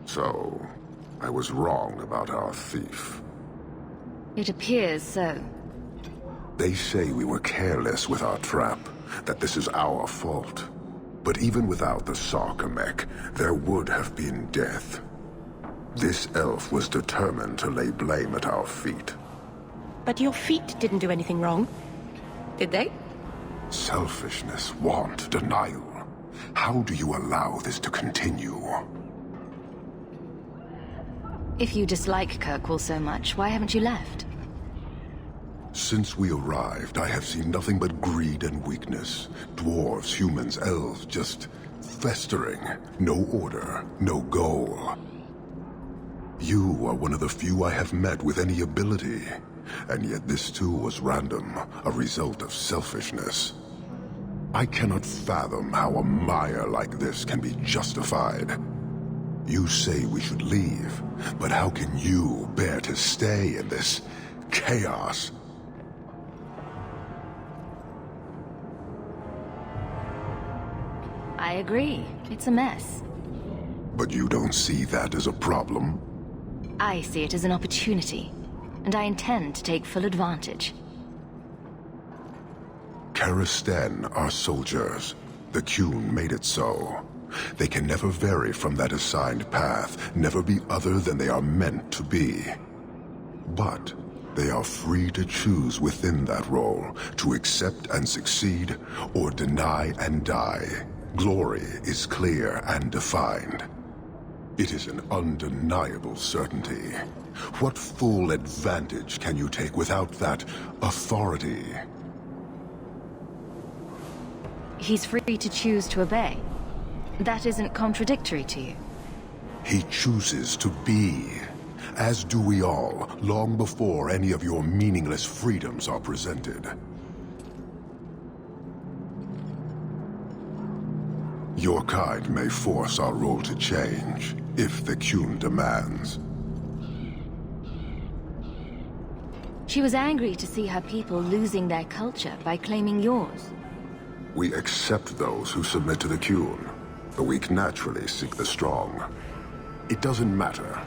So, I was wrong about our thief. It appears so. They say we were careless with our trap, that this is our fault. But even without the Sarkamek, there would have been death. This elf was determined to lay blame at our feet. But your feet didn't do anything wrong, did they? Selfishness, want, denial. How do you allow this to continue? If you dislike Kirkwall so much, why haven't you left? Since we arrived, I have seen nothing but greed and weakness. Dwarves, humans, elves, just festering. No order, no goal. You are one of the few I have met with any ability. And yet this too was random, a result of selfishness. I cannot fathom how a mire like this can be justified. You say we should leave, but how can you bear to stay in this chaos? I agree. It's a mess. But you don't see that as a problem? I see it as an opportunity, and I intend to take full advantage. Karisten are soldiers. The Qun made it so. They can never vary from that assigned path, never be other than they are meant to be. But they are free to choose within that role, to accept and succeed, or deny and die. Glory is clear and defined. It is an undeniable certainty. What full advantage can you take without that authority? He's free to choose to obey. That isn't contradictory to you. He chooses to be, as do we all, long before any of your meaningless freedoms are presented. Your kind may force our role to change, if the Qun demands. She was angry to see her people losing their culture by claiming yours. We accept those who submit to the Qun. The weak naturally seek the strong. It doesn't matter.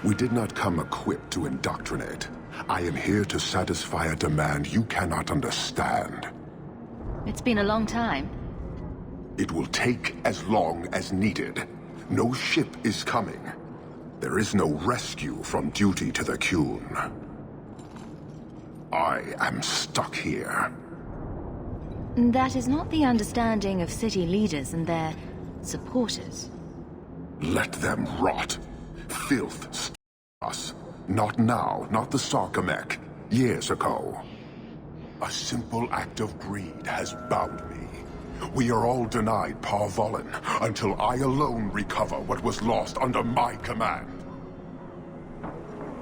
We did not come equipped to indoctrinate. I am here to satisfy a demand you cannot understand. It's been a long time. It will take as long as needed. No ship is coming. There is no rescue from duty to the Qun. I am stuck here. That is not the understanding of city leaders and their supporters. Let them rot. Filth st us. Not now, not the Sarkamek. Years ago. A simple act of greed has bound me. We are all denied Parvolin until I alone recover what was lost under my command.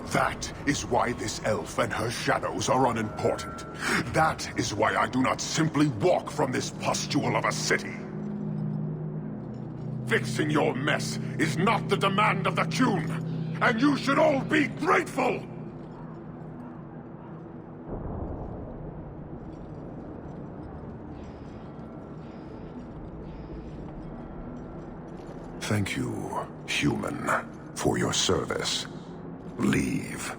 That is why this elf and her shadows are unimportant. That is why I do not simply walk from this pustule of a city. Fixing your mess is not the demand of the Qun, and you should all be grateful! Thank you, human, for your service. Leave.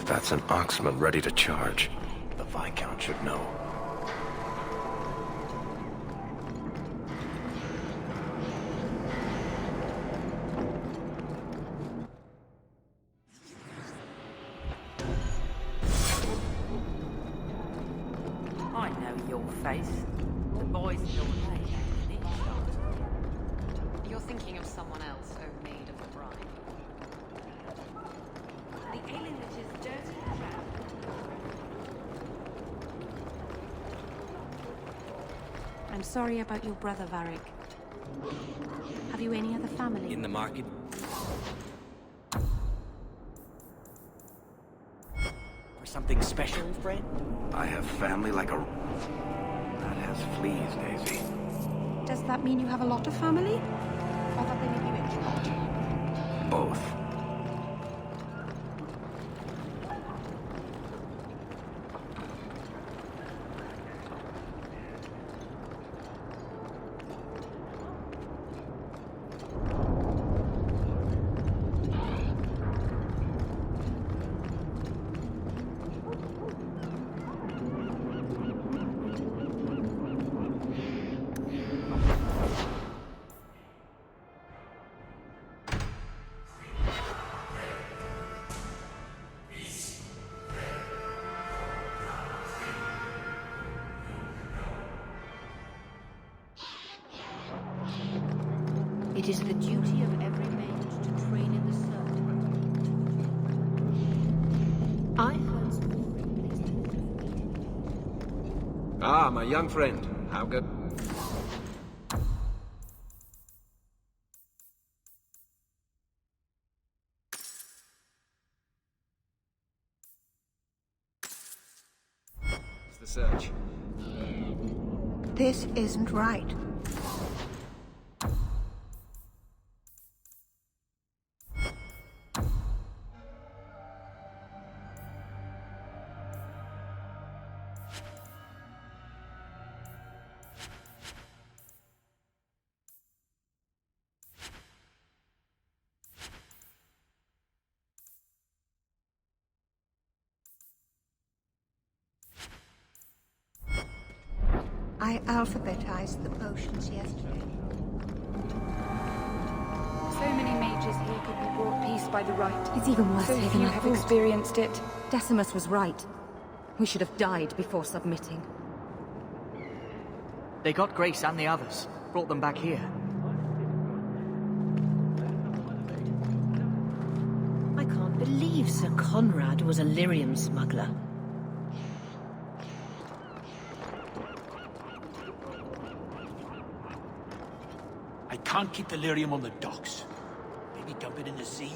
That's an Oxman ready to charge. The Viscount should know. I know your face. The boys know my name. You're thinking of someone else, oh maid of the bride. The alien that is dirty and drab. I'm sorry about your brother, Varric. Have you any other family? In the market? For something special, friend? I have family like a... that has fleas, Daisy. Does that mean you have a lot of family? Or that they may be rich or not? Both. is the duty of every mage to train in the circle. I heard stories. Ah, my young friend. Hawke. It's the search. This isn't right. I alphabetized the potions yesterday. So many mages here could be brought peace by the rite. It's even worse So here few than I have thought. experienced it. Decimus was right. We should have died before submitting. They got Grace and the others. Brought them back here. I can't believe Sir Conrad was a lyrium smuggler. I can't keep the lyrium on the docks. Maybe dump it in the sea?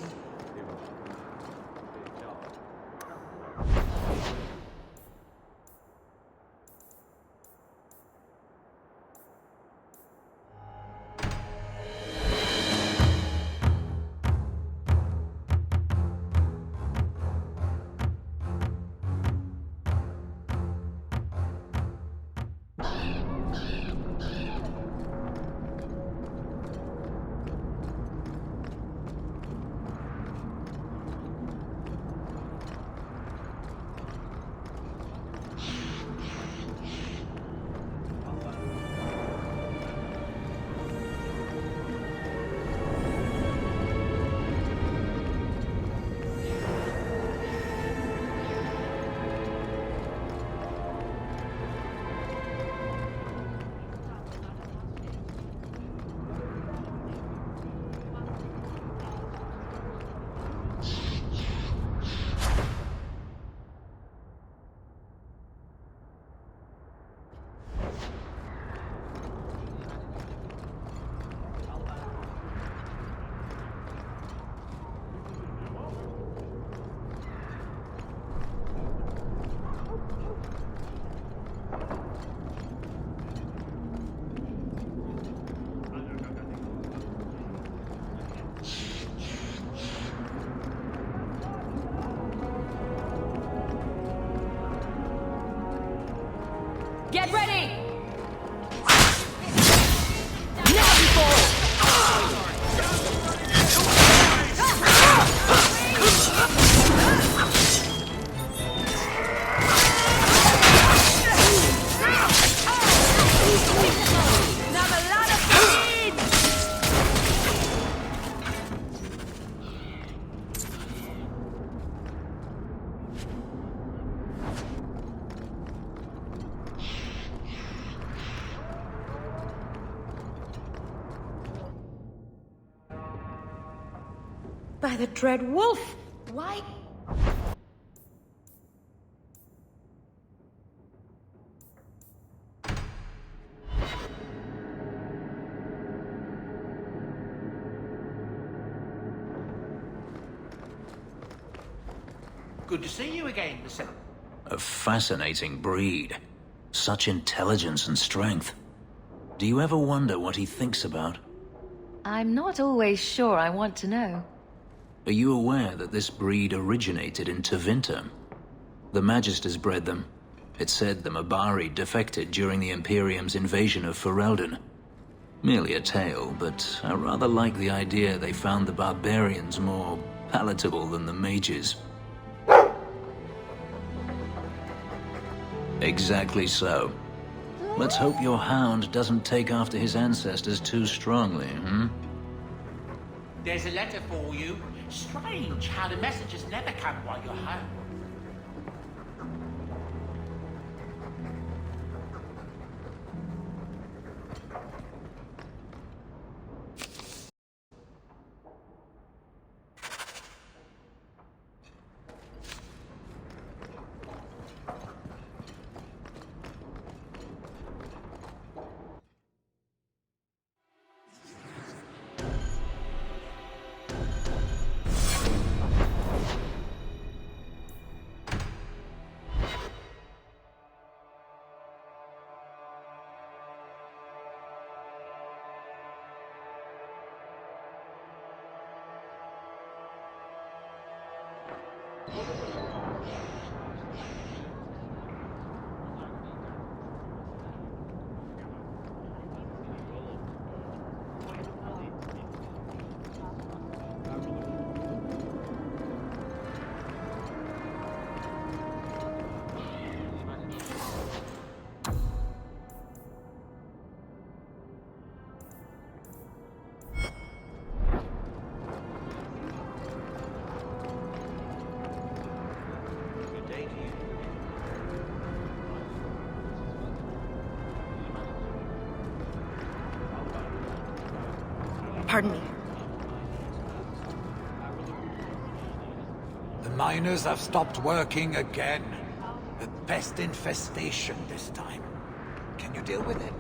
Get ready! By the dread wolf! Why? Good to see you again, Mr. A fascinating breed. Such intelligence and strength. Do you ever wonder what he thinks about? I'm not always sure I want to know. Are you aware that this breed originated in Tevinter? The Magisters bred them. It's said the Mabari defected during the Imperium's invasion of Ferelden. Merely a tale, but I rather like the idea they found the barbarians more palatable than the mages. Exactly so. Let's hope your hound doesn't take after his ancestors too strongly, hmm? There's a letter for you. Strange how the messages never come while you're home. Pardon me. The miners have stopped working again. A pest infestation this time. Can you deal with it?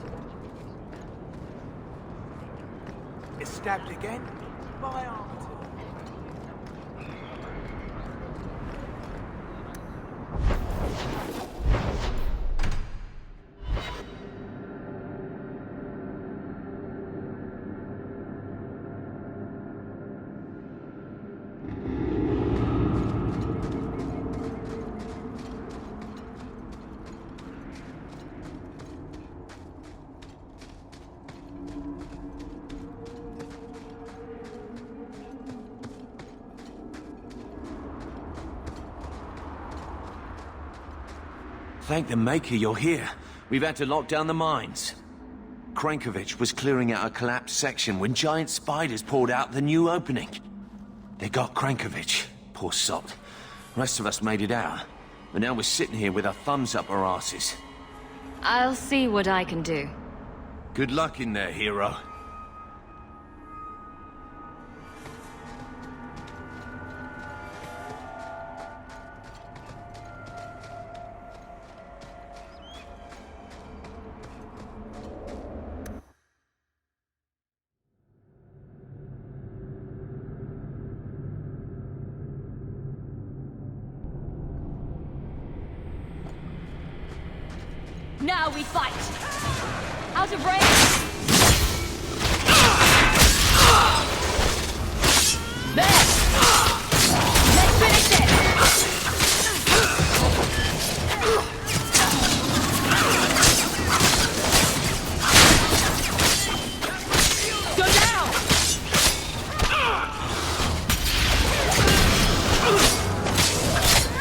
It's stabbed again? My arm. Thank the Maker you're here. We've had to lock down the mines. Krankovich was clearing out a collapsed section when giant spiders poured out the new opening. They got Krankovich, poor sod. The rest of us made it out. But now we're sitting here with our thumbs up our asses. I'll see what I can do. Good luck in there, hero. Now we fight! Out of range! There! Let's finish it! Go down!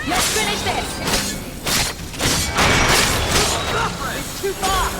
Let's finish this! Too far!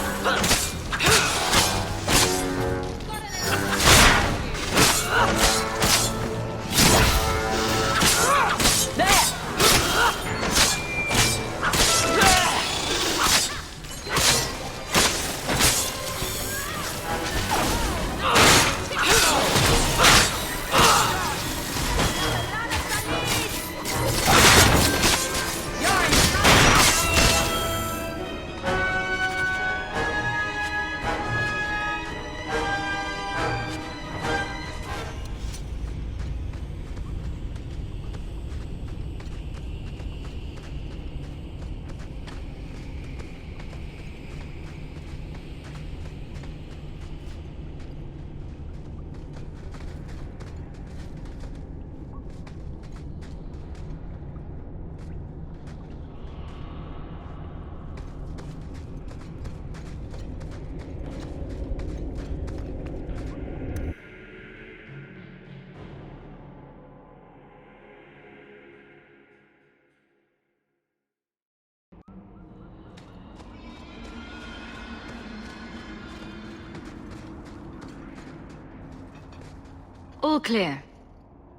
All clear.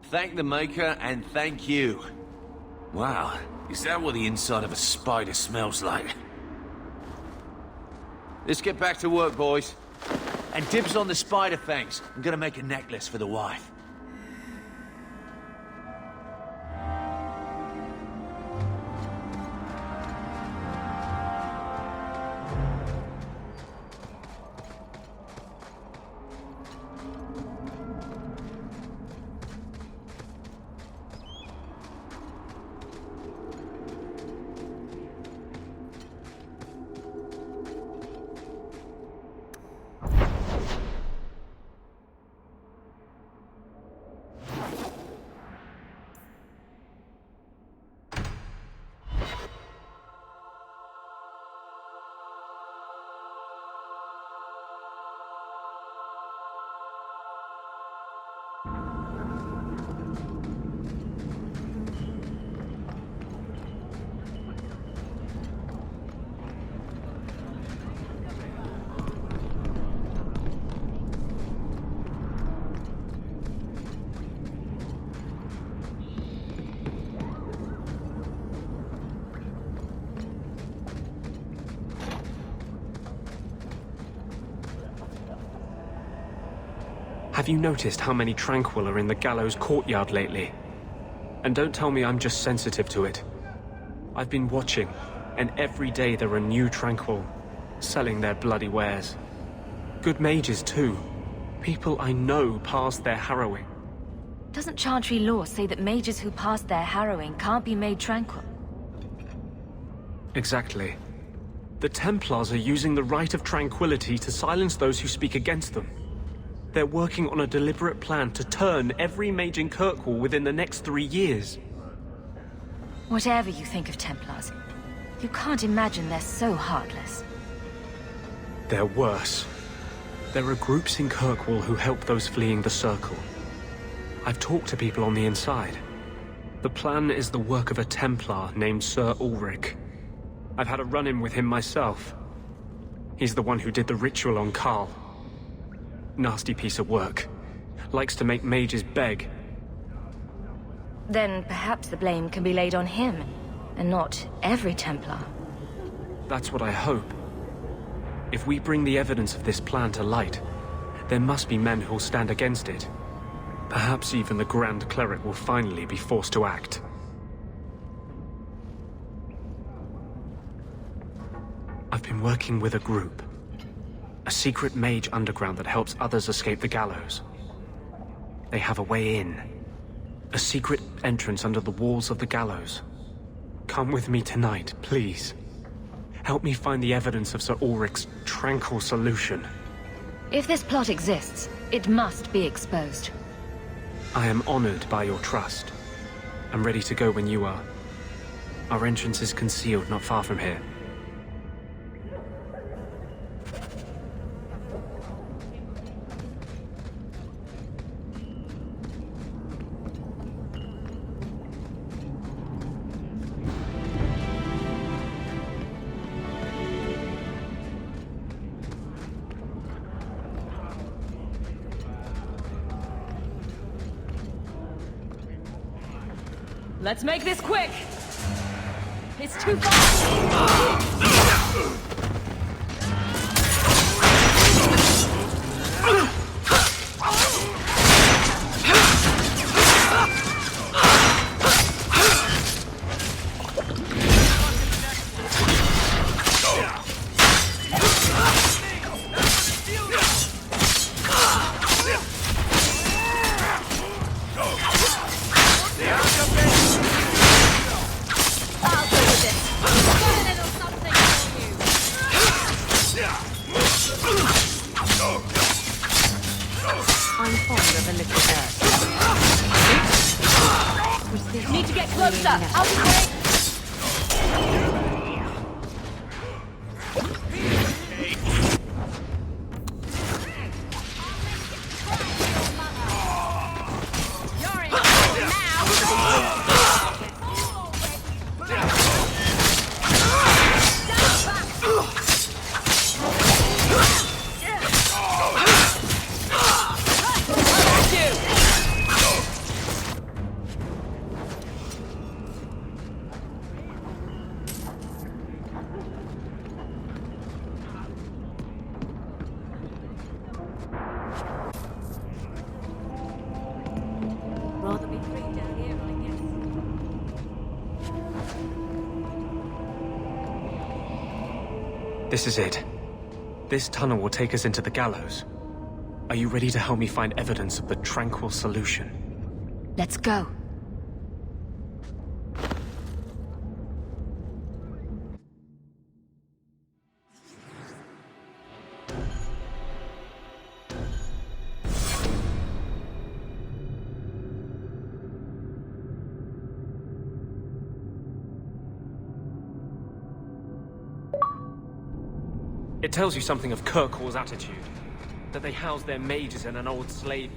Thank the Maker and thank you. Wow, is that what the inside of a spider smells like? Let's get back to work, boys. And dibs on the spider fangs. I'm gonna make a necklace for the wife. Have you noticed how many Tranquil are in the gallows courtyard lately? And don't tell me I'm just sensitive to it. I've been watching, and every day there are new Tranquil, selling their bloody wares. Good mages too. People I know pass their harrowing. Doesn't Chantry law say that mages who pass their harrowing can't be made tranquil? Exactly. The Templars are using the Rite of Tranquility to silence those who speak against them. They're working on a deliberate plan to turn every mage in Kirkwall within the next 3 years. Whatever you think of Templars, you can't imagine they're so heartless. They're worse. There are groups in Kirkwall who help those fleeing the Circle. I've talked to people on the inside. The plan is the work of a Templar named Sir Ulrich. I've had a run-in with him myself. He's the one who did the ritual on Karl. Nasty piece of work. Likes to make mages beg. Then perhaps the blame can be laid on him, and not every Templar. That's what I hope. If we bring the evidence of this plan to light, there must be men who'll stand against it. Perhaps even the Grand Cleric will finally be forced to act. I've been working with a group. A secret mage underground that helps others escape the gallows. They have a way in. A secret entrance under the walls of the gallows. Come with me tonight, please. Help me find the evidence of Sir Ulrich's tranquil solution. If this plot exists, it must be exposed. I am honored by your trust. I'm ready to go when you are. Our entrance is concealed not far from here. Let's make this quick! It's too far! Need to get closer! Out of the way! This is it. This tunnel will take us into the gallows. Are you ready to help me find evidence of the tranquil solution? Let's go. It tells you something of Kirkwall's attitude. That they house their mages in an old slave...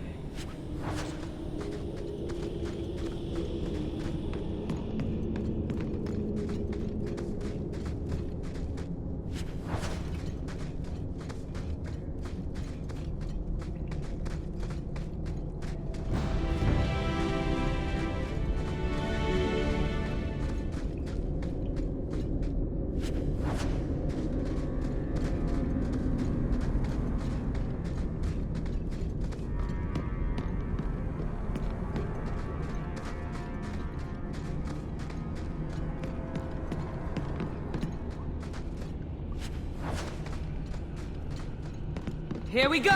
Here we go!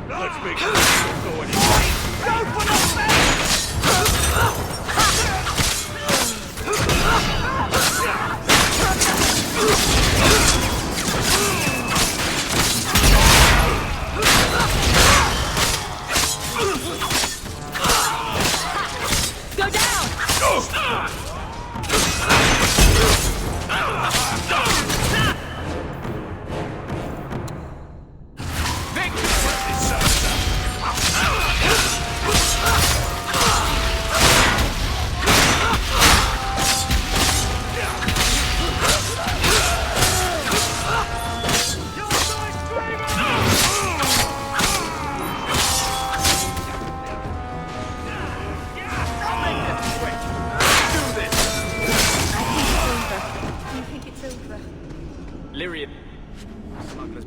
Let's make sure we don't go anywhere. Go for the face! Go down! Lyrian. Smugglers.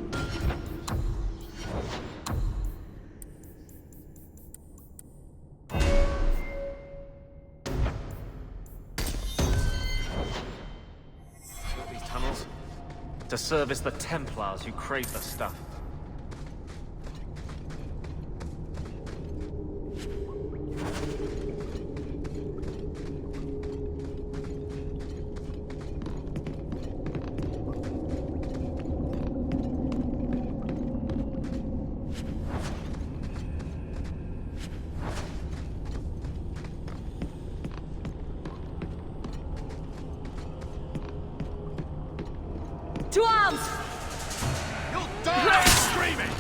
These tunnels to service the Templars who crave the stuff. To arms! You'll die screaming!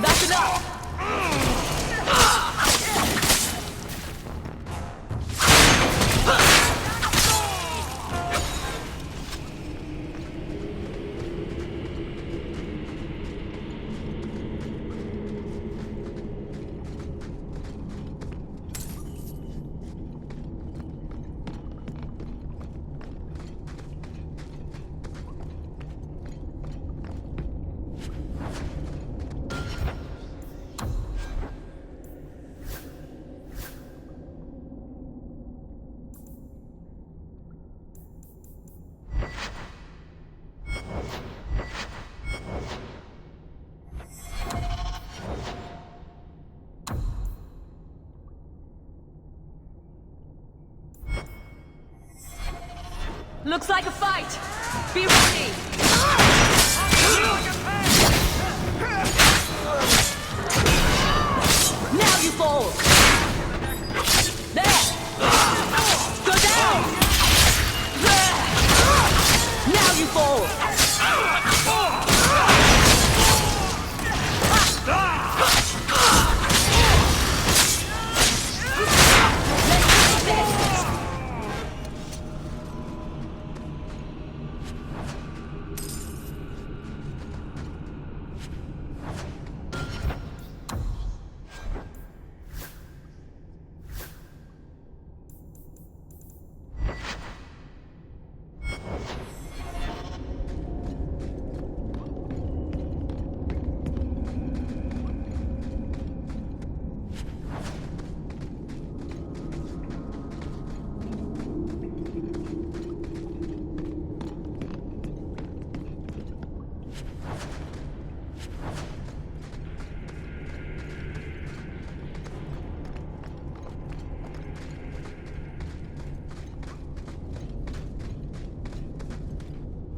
That's enough! Looks like a fight! Be ready! Now you fall! There! Go down! There! Now you fall!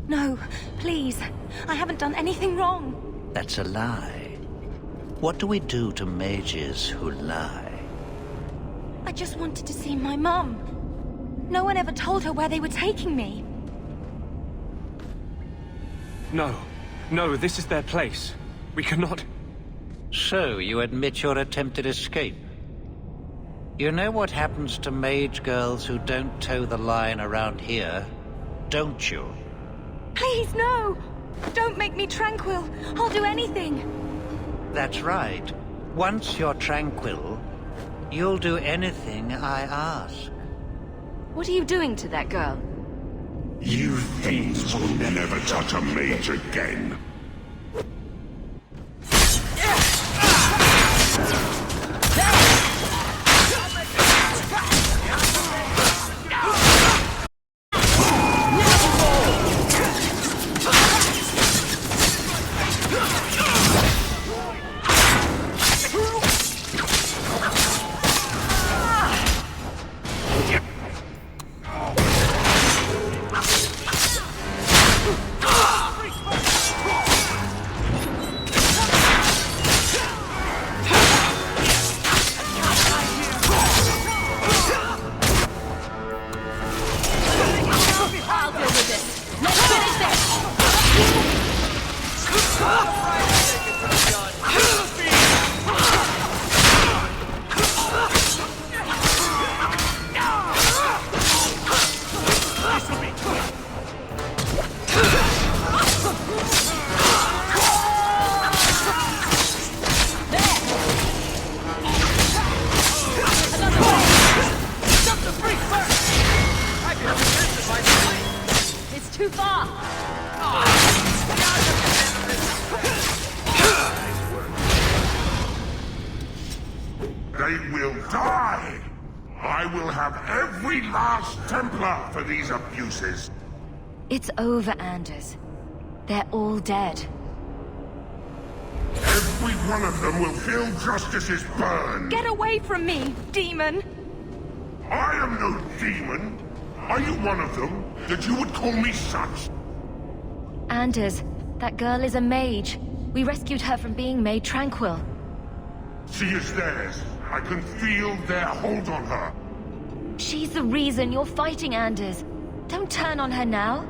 No, please. I haven't done anything wrong. That's a lie. What do we do to mages who lie? I just wanted to see my mum. No one ever told her where they were taking me. No. No, this is their place. We cannot... So, you admit your attempted escape? You know what happens to mage girls who don't toe the line around here, don't you? Please, no! Don't make me tranquil. I'll do anything. That's right. Once you're tranquil, you'll do anything I ask. What are you doing to that girl? You fiends will never touch a mage again. They will die! I will have every last Templar for these abuses. It's over, Anders. They're all dead. Every one of them will feel justice's burn. Get away from me, demon! I am no demon. Are you one of them, that you would call me such? Anders, that girl is a mage. We rescued her from being made tranquil. She is theirs. I can feel their hold on her. She's the reason you're fighting, Anders. Don't turn on her now.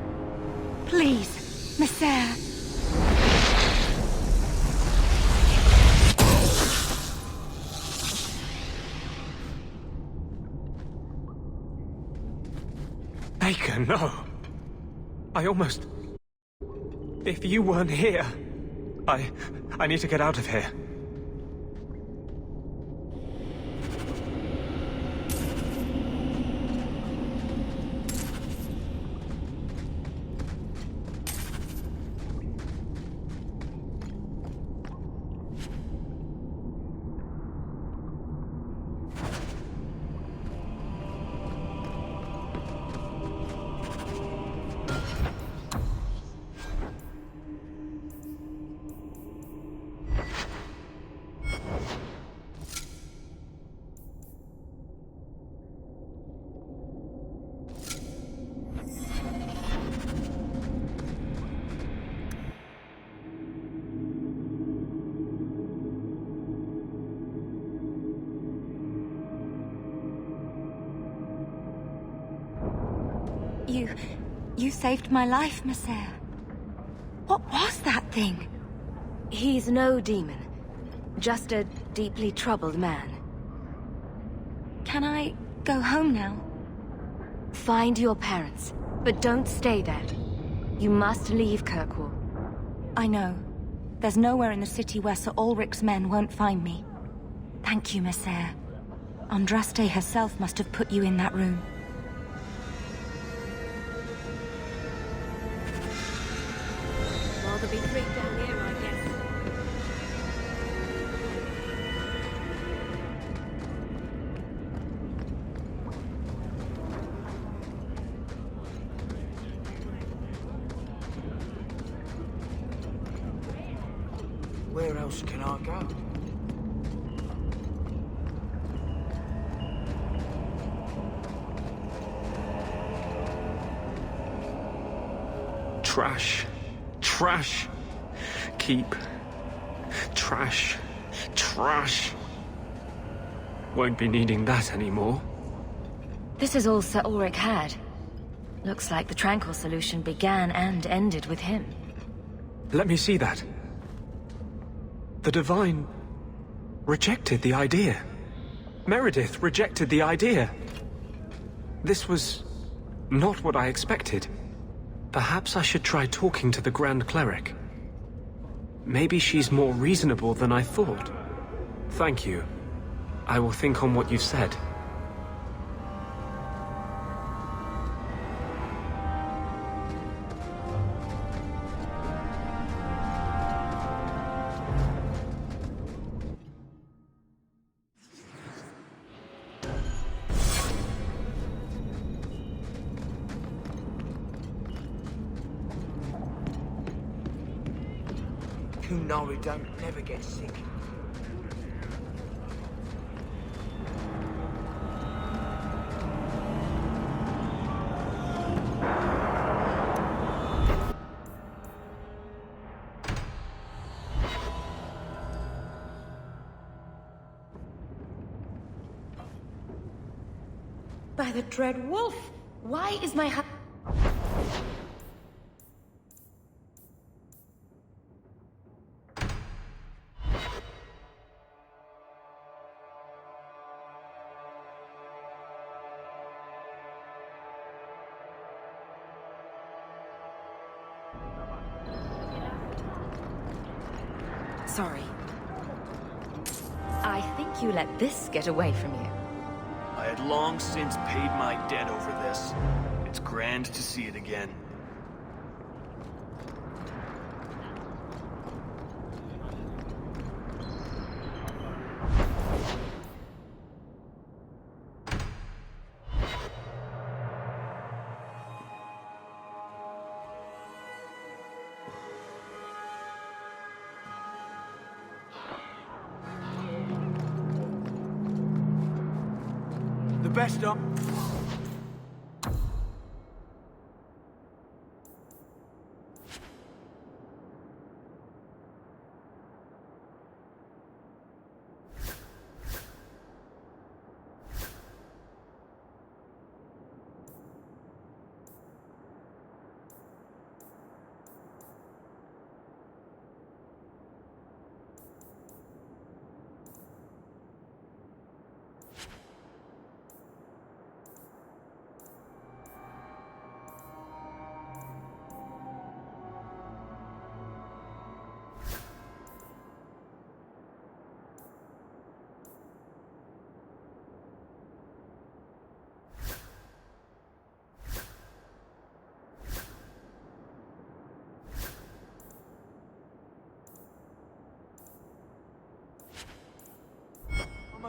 Please, Messer. Baker, no. I almost... If you weren't here... I need to get out of here. You saved my life, Messer. What was that thing? He's no demon. Just a deeply troubled man. Can I go home now? Find your parents, but don't stay there. You must leave Kirkwall. I know. There's nowhere in the city where Sir Ulrich's men won't find me. Thank you, Messer. Andraste herself must have put you in that room. Rather be freaked down here, I guess. Where else can I go? Trash. Trash. Keep. Trash. Trash. Won't be needing that anymore. This is all Sir Ulrich had. Looks like the Tranquil solution began and ended with him. Let me see that. The Divine rejected the idea. Meredith rejected the idea. This was not what I expected. Perhaps I should try talking to the Grand Cleric. Maybe she's more reasonable than I thought. Thank you. I will think on what you've said. qunari don't never get sick. By the dread wolf! Why is my Sorry. I think you let this get away from you. I had long since paid my debt over this. It's grand to see it again. The best of...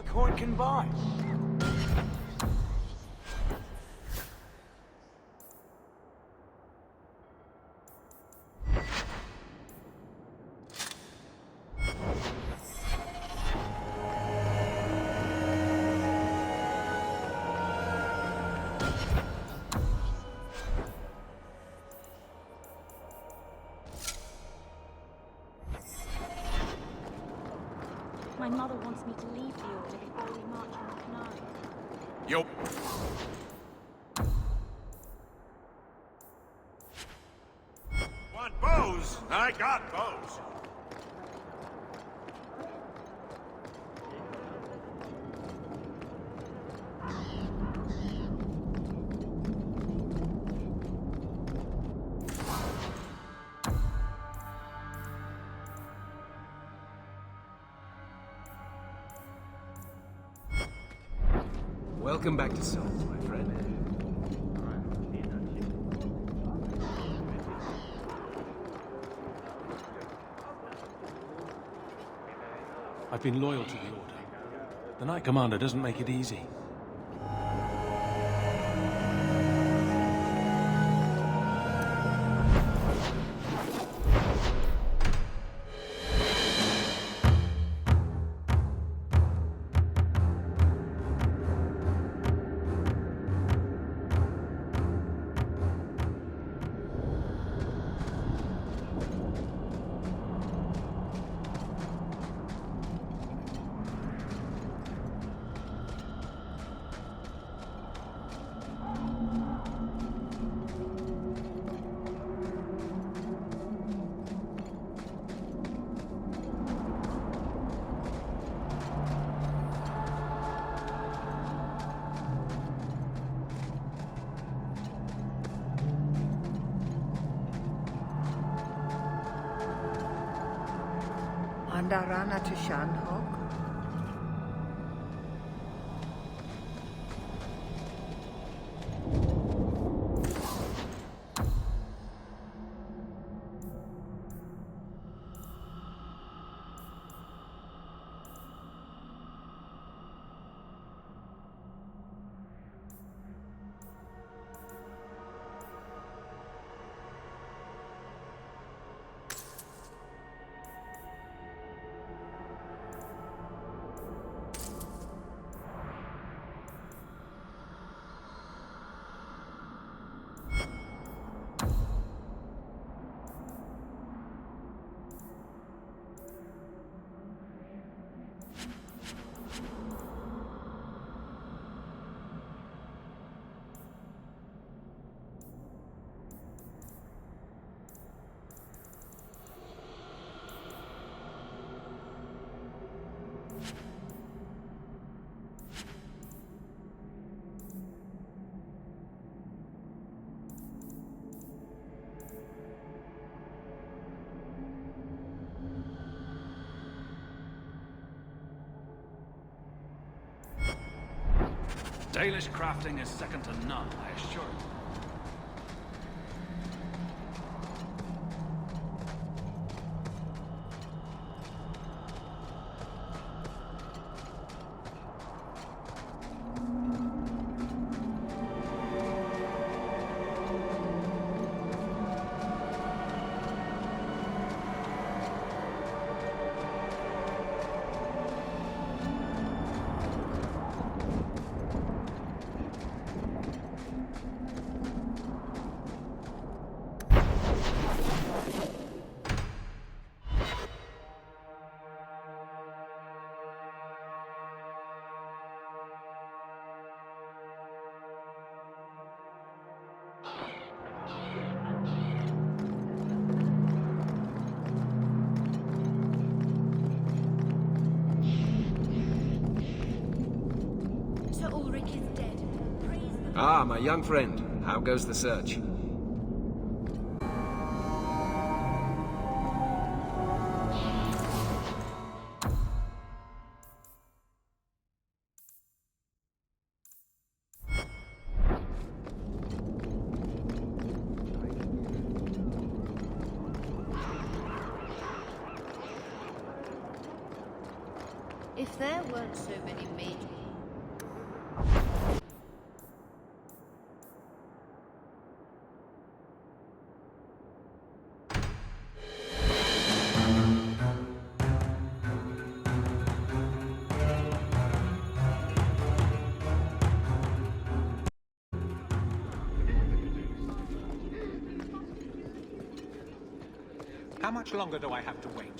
a coin can buy. My mother wants me to leave the Order before we march on the qunari. Yup. Want bows? I got bows. Welcome back to Souls, my friend. I've been loyal to the Order. The Knight Commander doesn't make it easy. Andarana to Shan, Hawke? Dalish crafting is second to none, I assure you. Ah, my young friend. How goes the search? If there weren't so many mages... How much longer do I have to wait?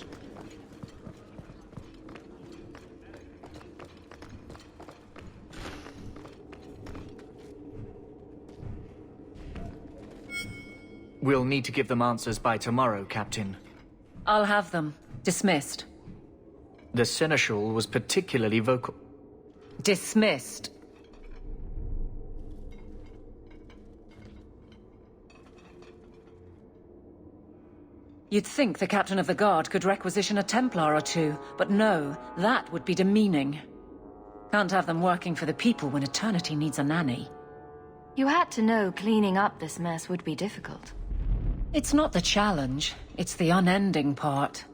We'll need to give them answers by tomorrow, Captain. I'll have them. Dismissed. The Seneschal was particularly vocal. Dismissed. You'd think the Captain of the Guard could requisition a Templar or two, but no, that would be demeaning. Can't have them working for the people when eternity needs a nanny. You had to know cleaning up this mess would be difficult. It's not the challenge, it's the unending part.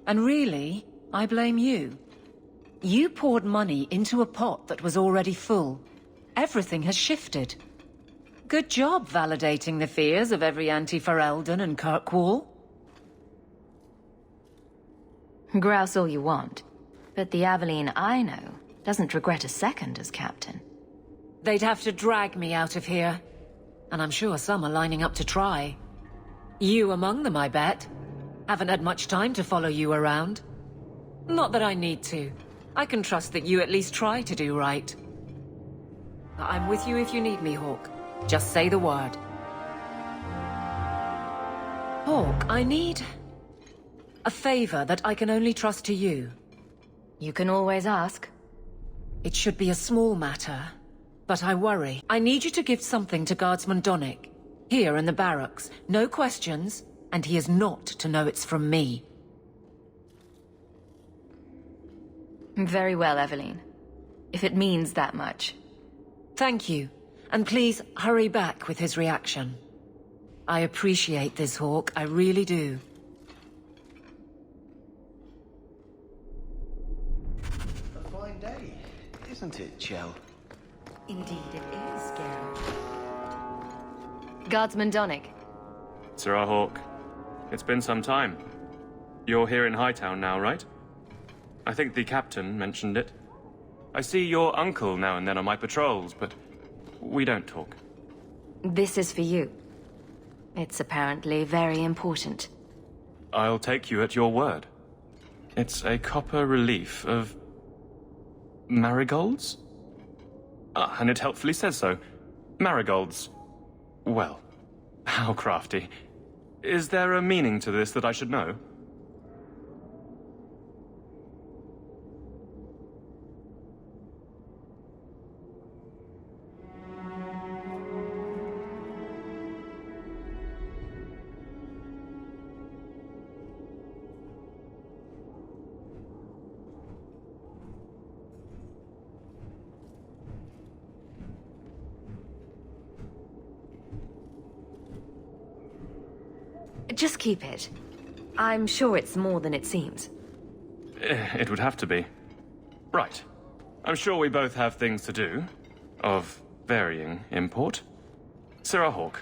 And really, I blame you. You poured money into a pot that was already full. Everything has shifted. Good job validating the fears of every anti-Ferelden and Kirkwall. Grouse all you want, but the Aveline I know doesn't regret a second as captain. They'd have to drag me out of here. And I'm sure some are lining up to try. You among them, I bet. Haven't had much time to follow you around. Not that I need to. I can trust that you at least try to do right. I'm with you if you need me, Hawke. Just say the word. Hawke, I need a favor that I can only trust to you. You can always ask. It should be a small matter, but I worry. I need you to give something to Guardsman Donnic. Here in the barracks. No questions, and he is not to know it's from me. Very well, Aveline. If it means that much. Thank you. And please, hurry back with his reaction. I appreciate this, Hawke. I really do. A fine day, isn't it, Chell? Indeed it is, Geralt. Guardsman Donnic. Sir Hawke, it's been some time. You're here in Hightown now, right? I think the captain mentioned it. I see your uncle now and then on my patrols, but we don't talk. This is for you. It's apparently very important. I'll take you at your word. It's a copper relief of marigolds? Ah, and it helpfully says so. Marigolds. Well, how crafty. Is there a meaning to this that I should know? Just keep it. I'm sure it's more than it seems. It would have to be. Right. I'm sure we both have things to do. Of varying import. Sarah Hawke.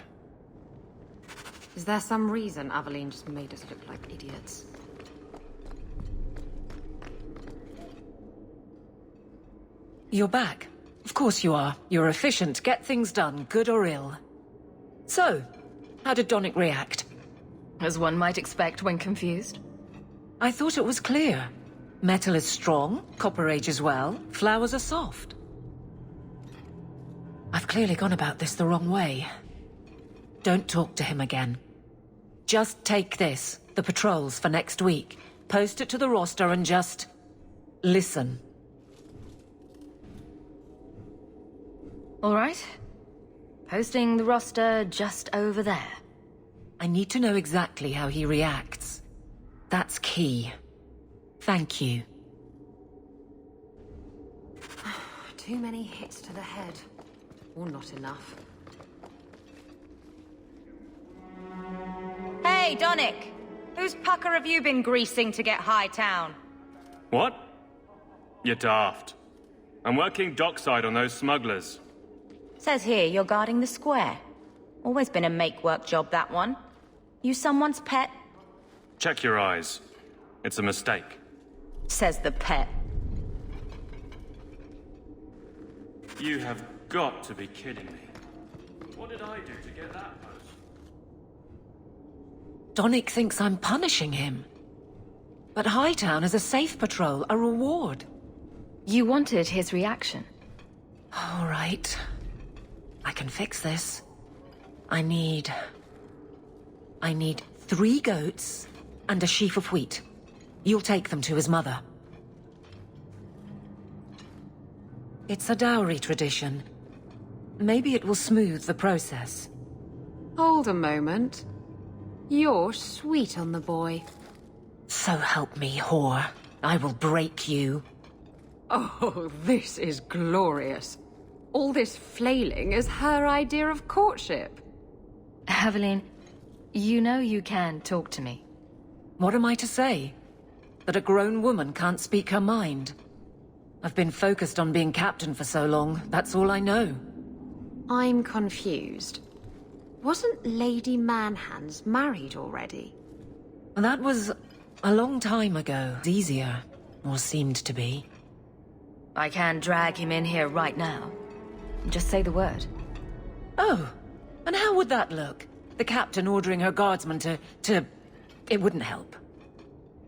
Is there some reason Aveline just made us look like idiots? You're back. Of course you are. You're efficient, get things done, good or ill. So, how did Donick react? As one might expect when confused. I thought it was clear. Metal is strong, copper ages well, flowers are soft. I've clearly gone about this the wrong way. Don't talk to him again. Just take this, the patrols for next week. Post it to the roster and just... listen. All right. Posting the roster just over there. I need to know exactly how he reacts. That's key. Thank you. Too many hits to the head. Or not enough. Hey, Donick! Whose pucker have you been greasing to get Hightown? What? You're daft. I'm working dockside on those smugglers. Says here you're guarding the square. Always been a make-work job, that one. You someone's pet? Check your eyes. It's a mistake. Says the pet. You have got to be kidding me. What did I do to get that post? Donick thinks I'm punishing him. But Hightown is a safe patrol, a reward. You wanted his reaction. All right. I can fix this. I need 3 goats and a sheaf of wheat. You'll take them to his mother. It's a dowry tradition. Maybe it will smooth the process. Hold a moment. You're sweet on the boy. So help me, whore. I will break you. Oh, this is glorious. All this flailing is her idea of courtship. Aveline, you know you can talk to me. What am I to say? That a grown woman can't speak her mind? I've been focused on being captain for so long, that's all I know. I'm confused. Wasn't Lady Manhands married already? That was a long time ago. Easier, or seemed to be. I can drag him in here right now. Just say the word. Oh, and how would that look? The captain ordering her guardsmen to... It wouldn't help.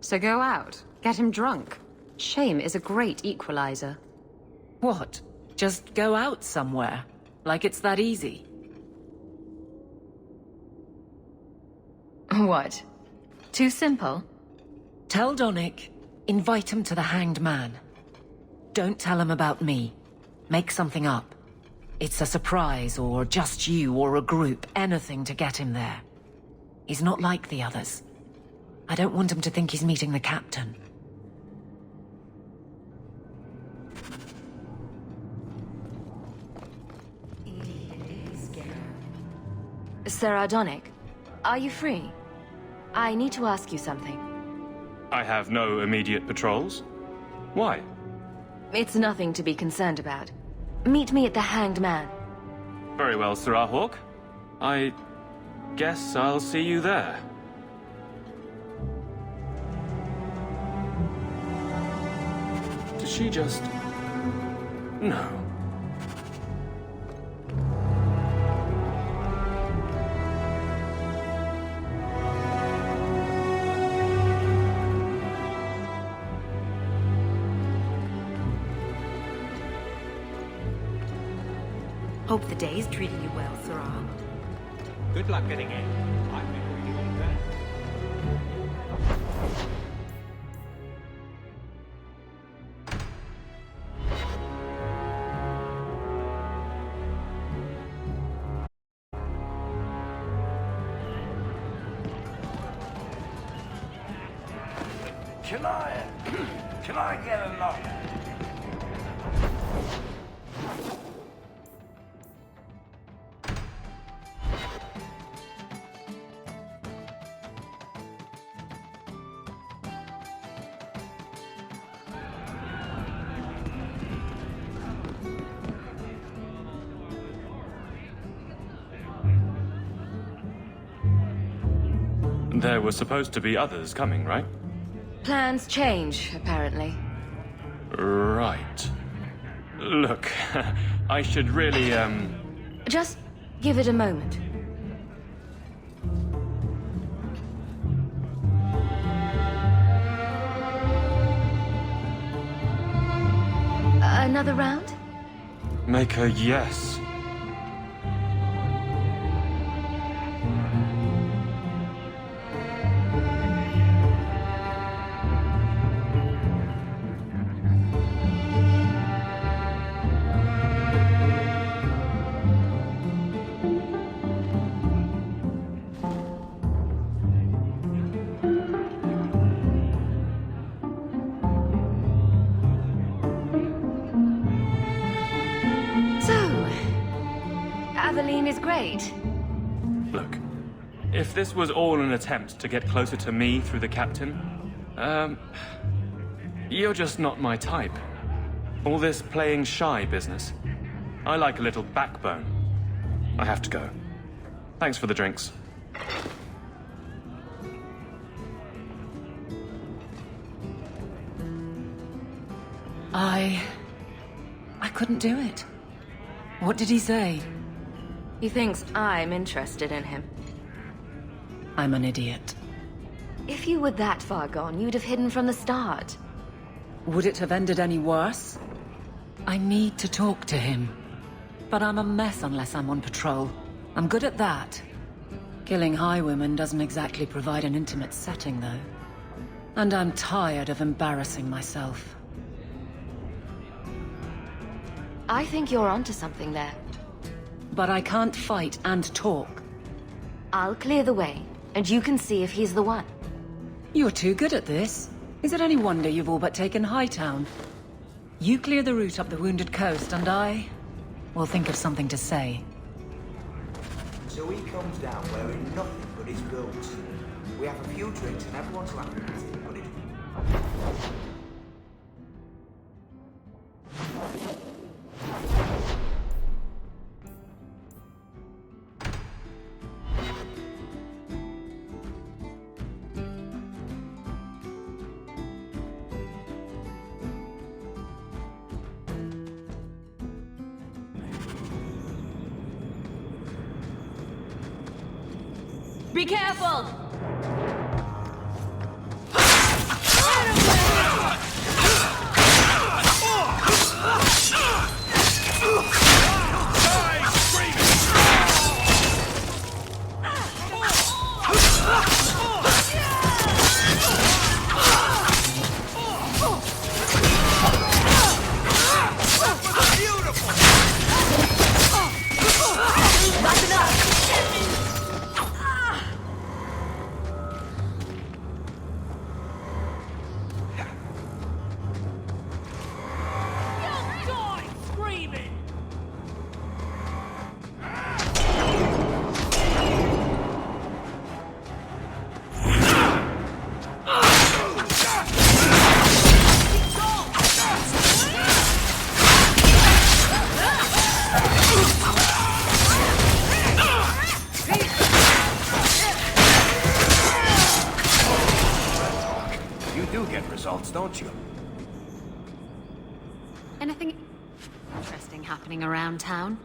So go out, get him drunk. Shame is a great equalizer. What? Just go out somewhere? Like it's that easy? What? Too simple? Tell Donick, invite him to the Hanged Man. Don't tell him about me. Make something up. It's a surprise, or just you, or a group, anything to get him there. He's not like the others. I don't want him to think he's meeting the captain. Sarah Donick, are you free? I need to ask you something. I have no immediate patrols. Why? It's nothing to be concerned about. Meet me at the Hanged Man. Very well, Sarah Hawke. I guess I'll see you there. Did she just... No. Hope the day's treating you well, Sarah. Good luck getting in. I've been reading all that. Can I get a knock? There were supposed to be others coming, right? Plans change, apparently. Right. Look, I should really, Just give it a moment. Another round? make a yes. Look, if this was all an attempt to get closer to me through the captain, you're just not my type. All this playing shy business. I like a little backbone. I have to go. Thanks for the drinks. I couldn't do it. What did he say? He thinks I'm interested in him. I'm an idiot. If you were that far gone, you'd have hidden from the start. Would it have ended any worse? I need to talk to him. But I'm a mess unless I'm on patrol. I'm good at that. Killing highwaymen doesn't exactly provide an intimate setting, though. And I'm tired of embarrassing myself. I think you're onto something there. But I can't fight and talk. I'll clear the way, and you can see if he's the one. You're too good at this. Is it any wonder you've all but taken Hightown? You clear the route up the Wounded Coast, and I will think of something to say. So he comes down wearing nothing but his boots. We have a few drinks and everyone's laughing at him, but Be careful! don't you? Anything interesting happening around town?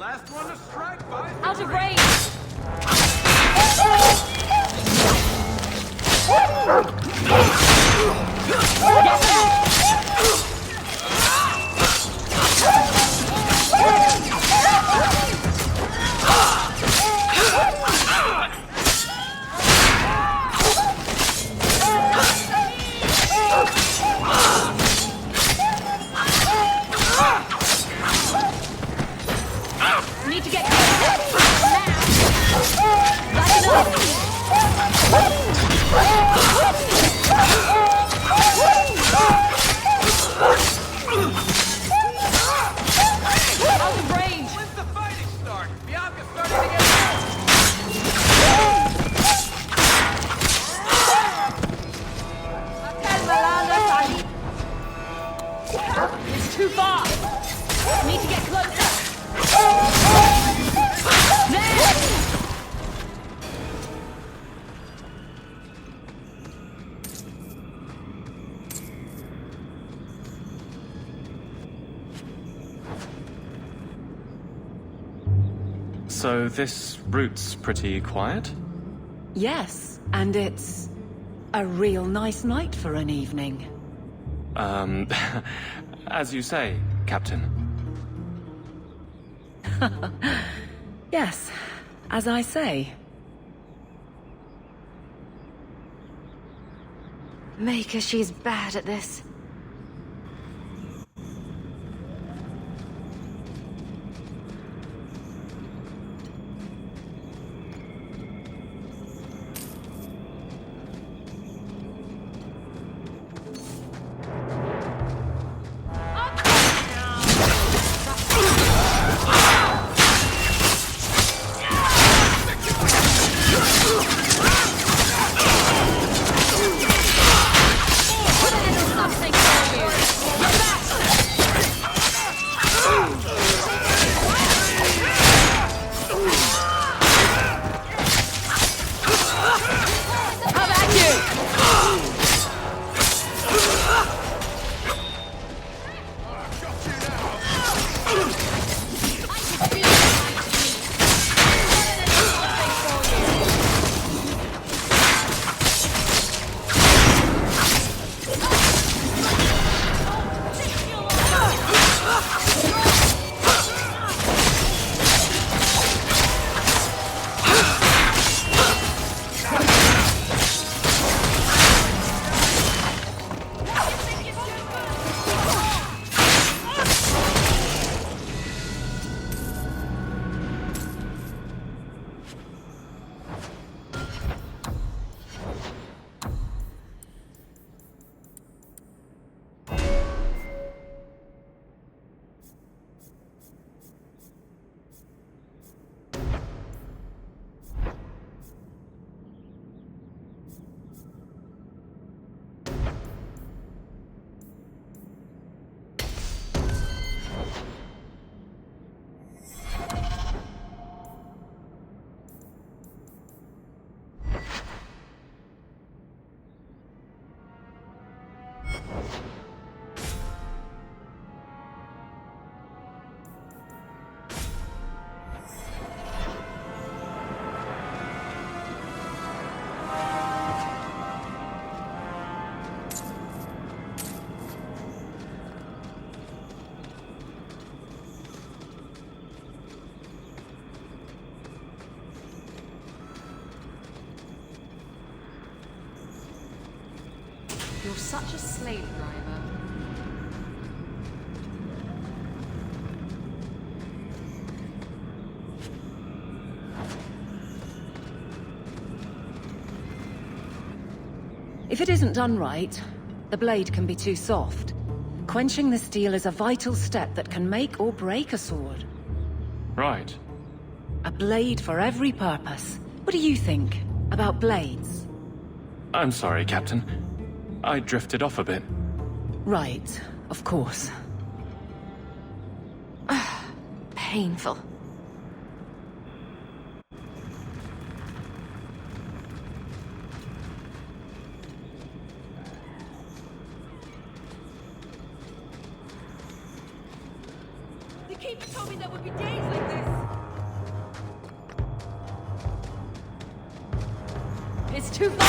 Last one to strike, boys. Out of range! It's too far! Need to get closer! There! So this route's pretty quiet? Yes, and it's a real nice night for an evening. As you say, Captain. Yes, as I say. Maker, she's bad at this. You're such a slave driver. If it isn't done right, the blade can be too soft. Quenching the steel is a vital step that can make or break a sword. Right. A blade for every purpose. What do you think about blades? I'm sorry, Captain. I drifted off a bit. Right, of course. Painful. The Keeper told me there would be days like this. It's too far!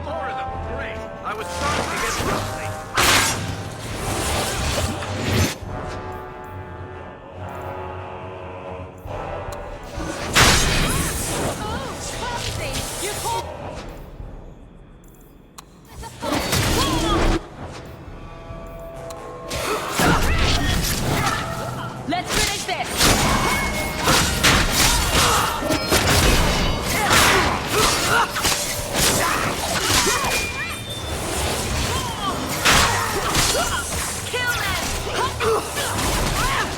More of them. Great. I was starting to get rusty. Let's finish this! Kill them!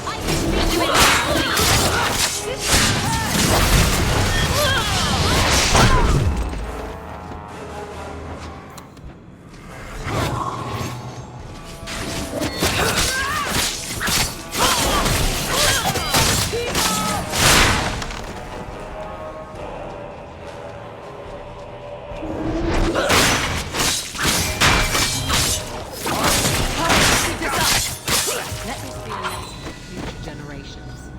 I can beat you Let this be a lesson for future generations.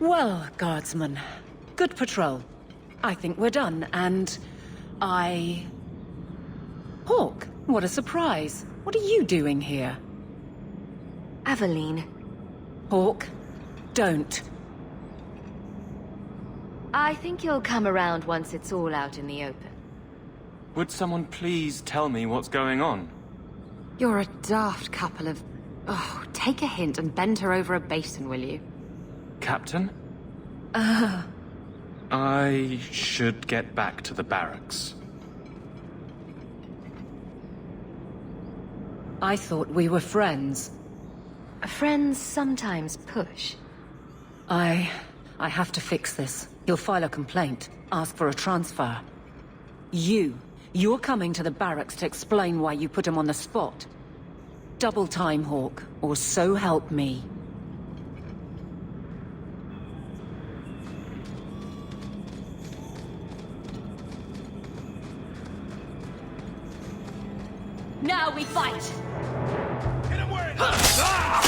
Well, guardsman, good patrol. I think we're done, and Hawke, what a surprise. What are you doing here? Aveline. Hawke, don't. I think you'll come around once it's all out in the open. Would someone please tell me what's going on? You're a daft couple of... Oh, take a hint and bend her over a basin, will you? Captain? I should get back to the barracks. I thought we were friends. Friends sometimes push. I have to fix this. He'll file a complaint, ask for a transfer. You're coming to the barracks to explain why you put him on the spot. Double time, Hawke, or so help me. Now we fight! Hit him where it That's enough!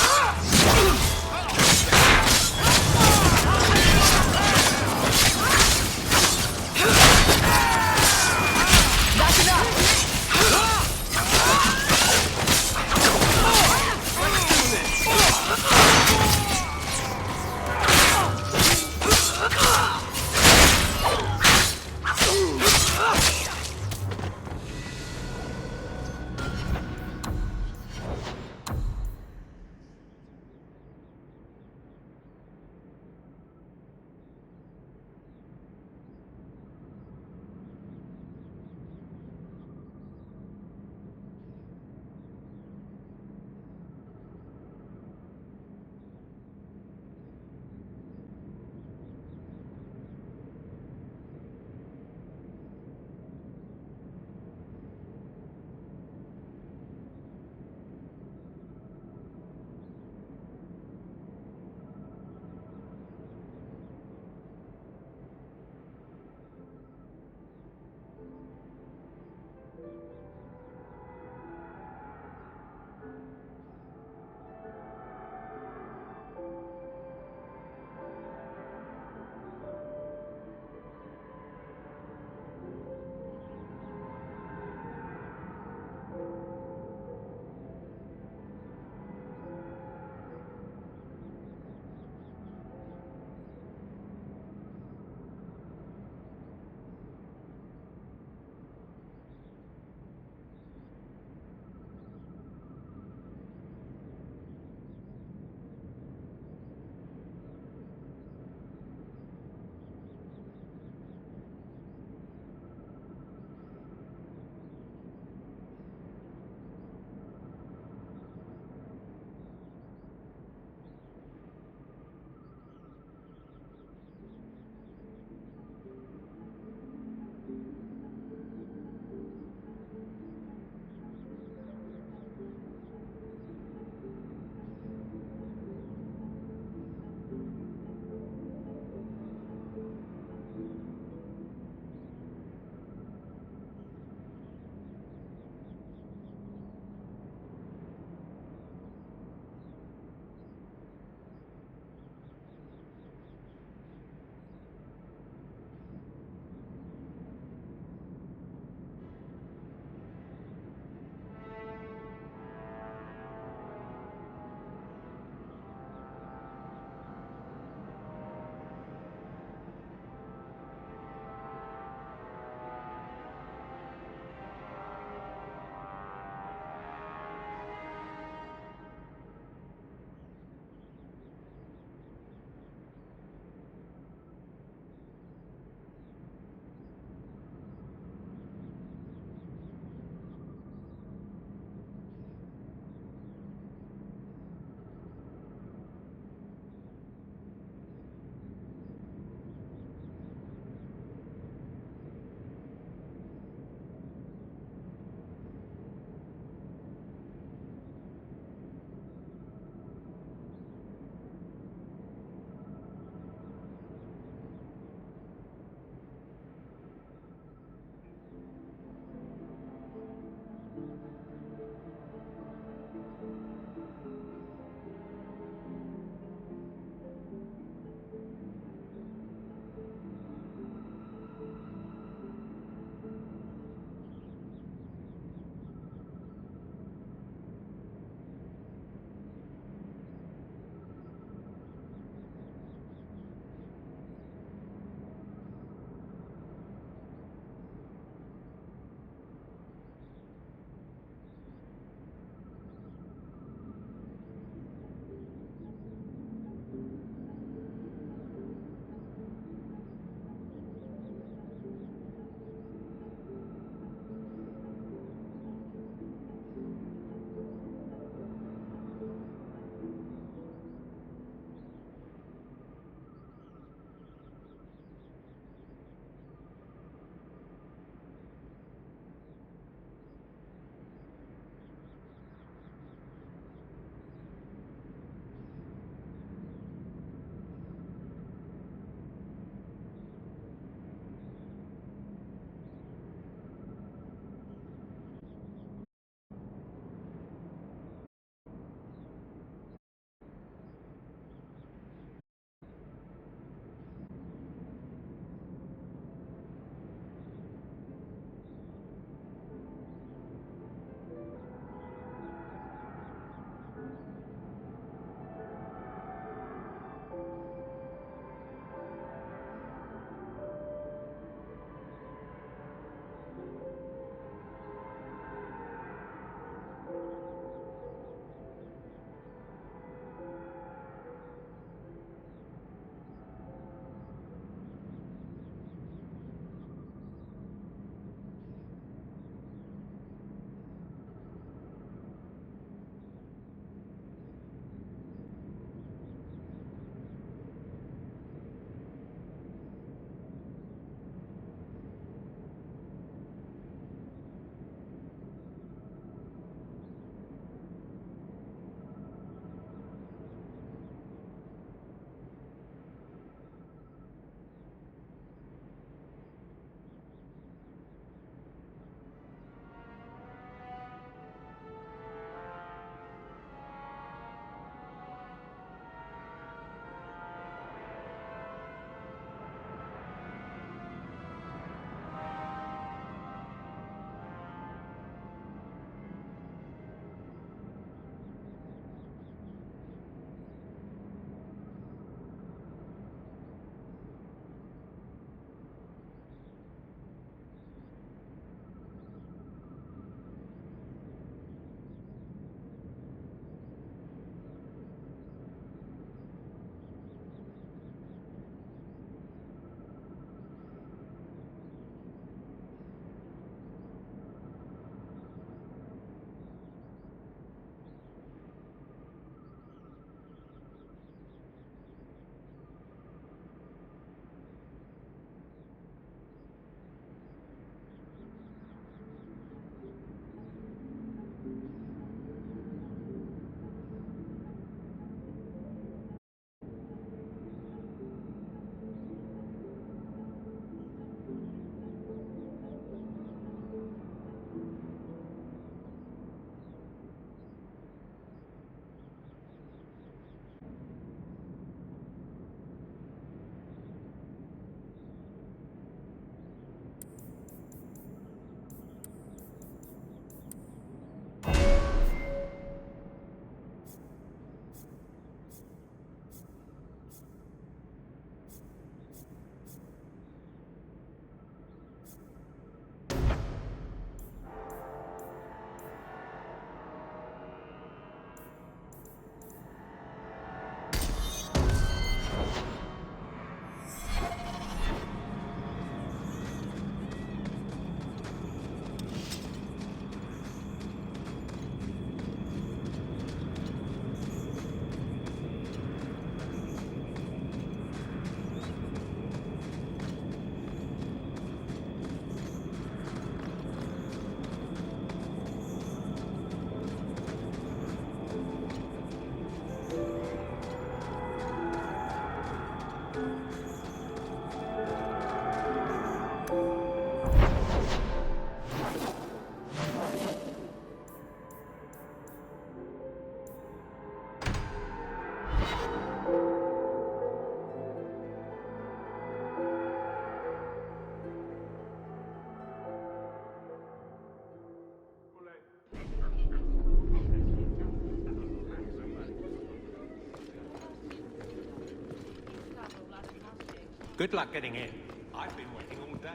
Good luck getting in. I've been waiting all day.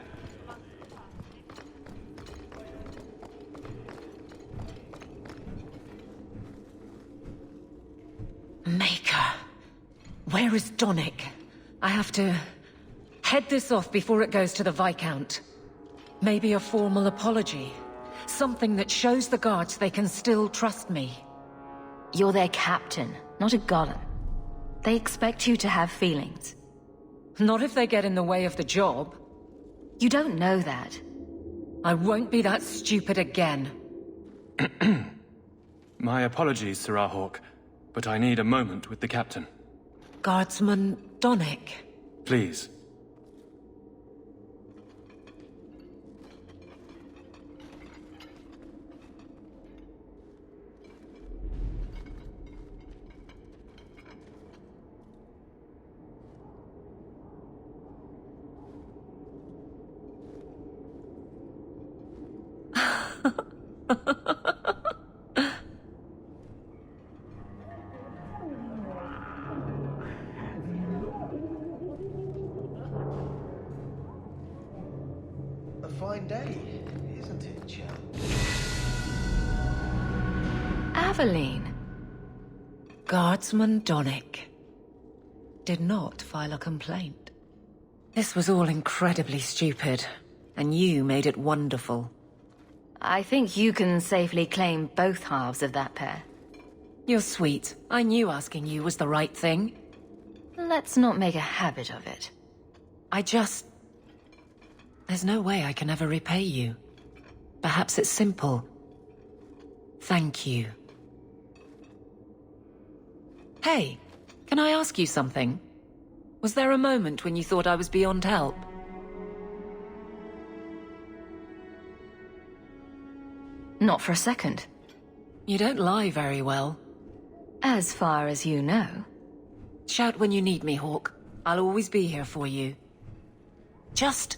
Maker. Where is Donick? I have to head this off before it goes to the Viscount. Maybe a formal apology. Something that shows the guards they can still trust me. You're their captain, not a golem. They expect you to have feelings. Not if they get in the way of the job. You don't know that. I won't be that stupid again. My apologies, Sir Hawke, but I need a moment with the captain. Guardsman Donick. Please. A fine day, isn't it, chap? Aveline. Guardsman Donick did not file a complaint. This was all incredibly stupid, and you made it wonderful. I think you can safely claim both halves of that pair. You're sweet. I knew asking you was the right thing. Let's not make a habit of it. There's no way I can ever repay you. Perhaps it's simple. Thank you. Hey, can I ask you something? Was there a moment when you thought I was beyond help? Not for a second. You don't lie very well. As far as you know. Shout when you need me, Hawke. I'll always be here for you. Just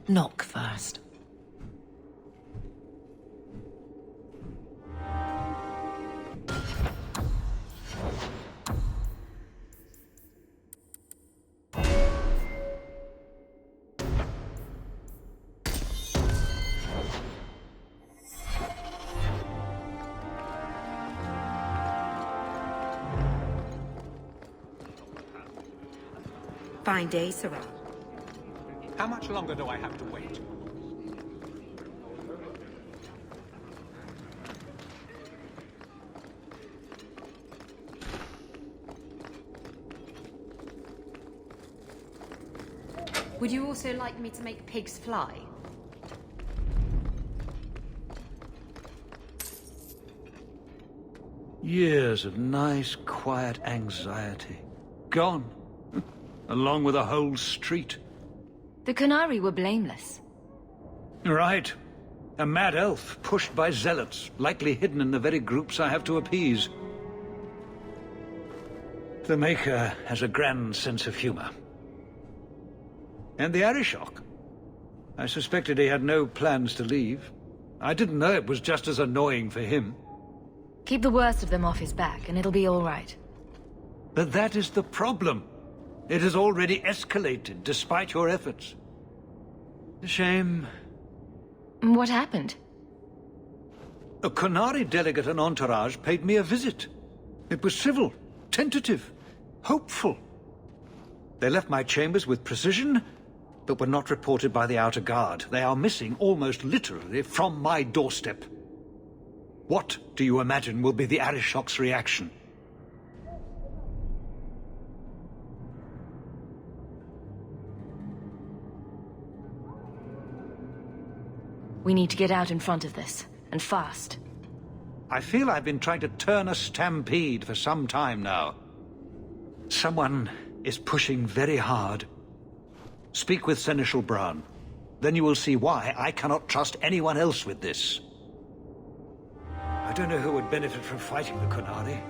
knock first. Fine day, Sarah. How much longer do I have to wait? Would you also like me to make pigs fly? Years of nice, quiet anxiety. Gone. Along with a whole street. The qunari were blameless. Right. A mad elf, pushed by zealots, likely hidden in the very groups I have to appease. The Maker has a grand sense of humor. And the Arishok. I suspected he had no plans to leave. I didn't know it was just as annoying for him. Keep the worst of them off his back, and it'll be all right. But that is the problem. It has already escalated, despite your efforts. A shame. What happened? A qunari delegate and entourage paid me a visit. It was civil, tentative, hopeful. They left my chambers with precision, but were not reported by the outer guard. They are missing almost literally from my doorstep. What do you imagine will be the Arishok's reaction? We need to get out in front of this, and fast. I feel I've been trying to turn a stampede for some time now. Someone is pushing very hard. Speak with Seneschal Bran. Then you will see why I cannot trust anyone else with this. I don't know who would benefit from fighting the qunari.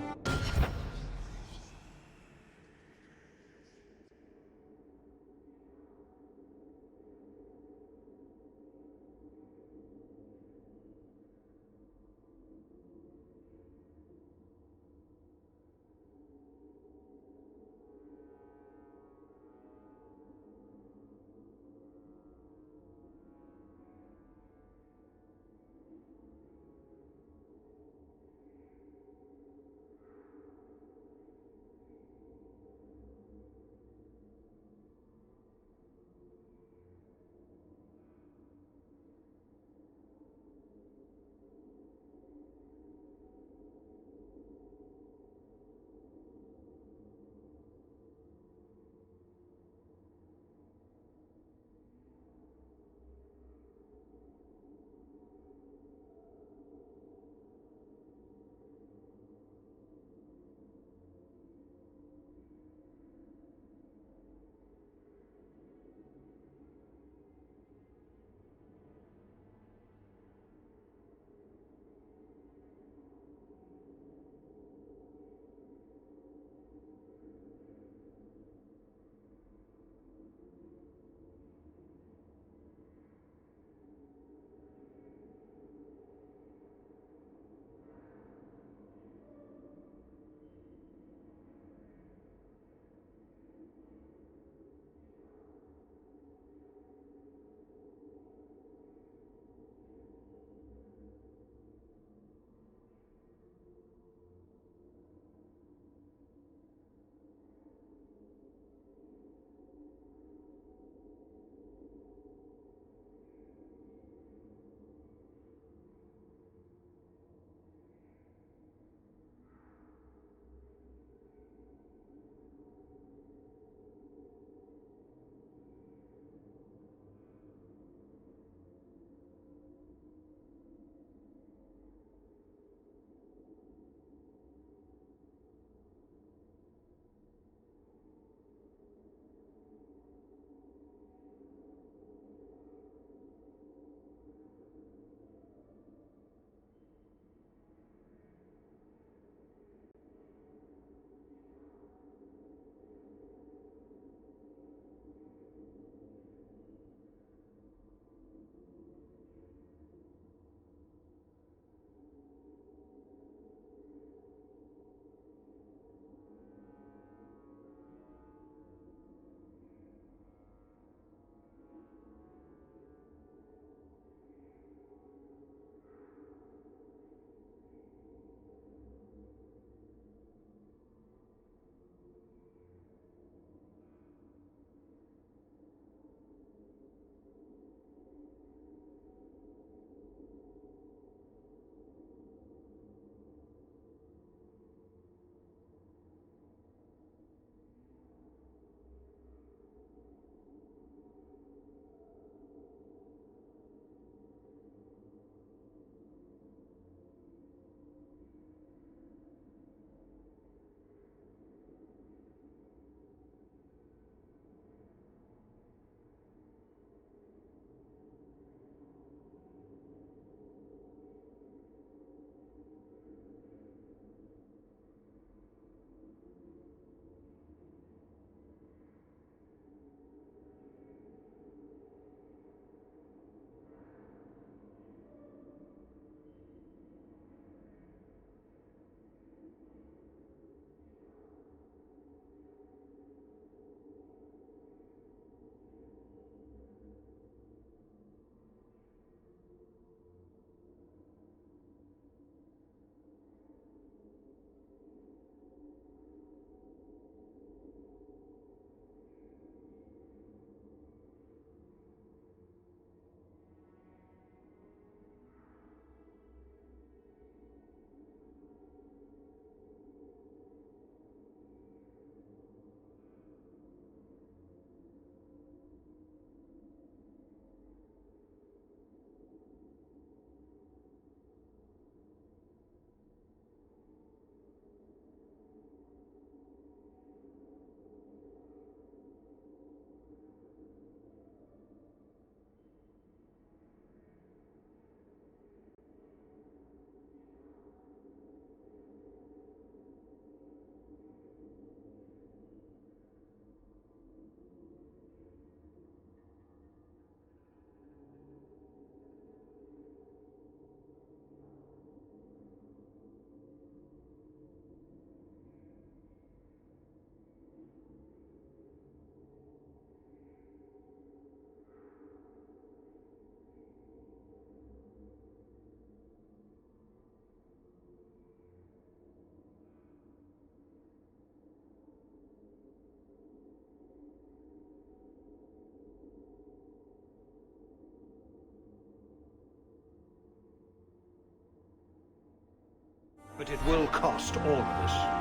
but it will cost all of us.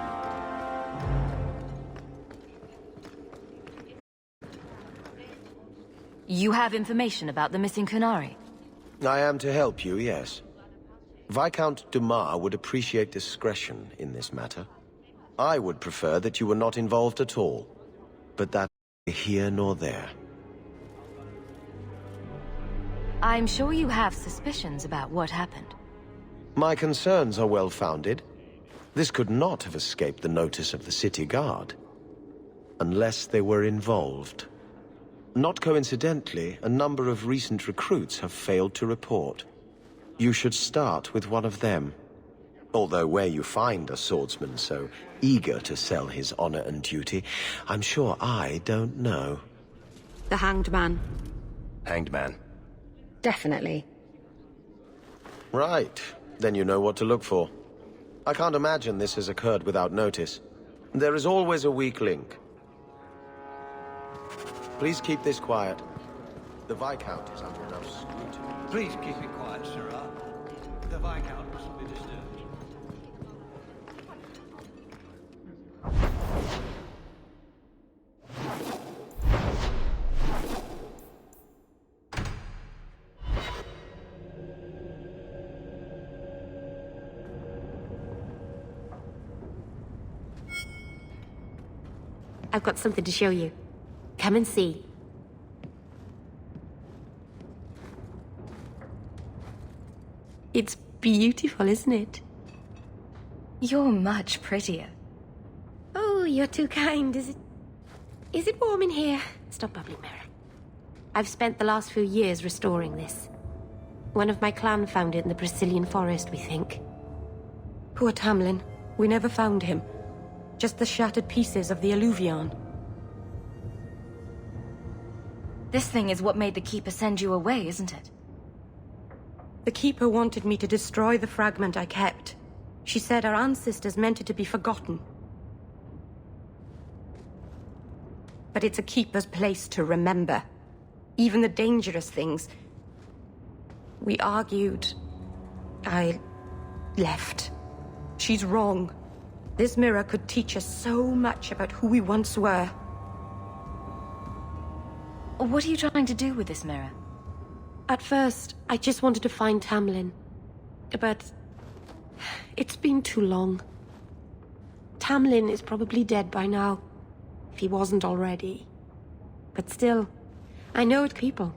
You have information about the missing qunari? I am to help you, yes. Viscount Dumas would appreciate discretion in this matter. I would prefer that you were not involved at all, but that's neither here nor there. I'm sure you have suspicions about what happened. My concerns are well-founded. This could not have escaped the notice of the city guard. Unless they were involved. Not coincidentally, a number of recent recruits have failed to report. You should start with one of them. Although where you find a swordsman so eager to sell his honor and duty, I'm sure I don't know. The Hanged Man. Hanged Man. Definitely. Right. Then you know what to look for. I can't imagine this has occurred without notice. There is always a weak link. Please keep this quiet. The Viscount is under enough scrutiny. Please keep it quiet, Sirrah. The Viscount mustn't be disturbed. I've got something to show you. Come and see. It's beautiful, isn't it? You're much prettier. Oh, you're too kind. Is it warm in here? Stop bubbling, Mirror. I've spent the last few years restoring this. One of my clan found it in the Brazilian forest, we think. Poor Tamlin. We never found him. Just the shattered pieces of the Alluvion. This thing is what made the Keeper send you away, isn't it? The Keeper wanted me to destroy the fragment I kept. She said our ancestors meant it to be forgotten. But it's a Keeper's place to remember. Even the dangerous things. We argued. I left. She's wrong. This mirror could teach us so much about who we once were. What are you trying to do with this mirror? At first, I just wanted to find Tamlin. But it's been too long. Tamlin is probably dead by now, if he wasn't already. But still, I know it people.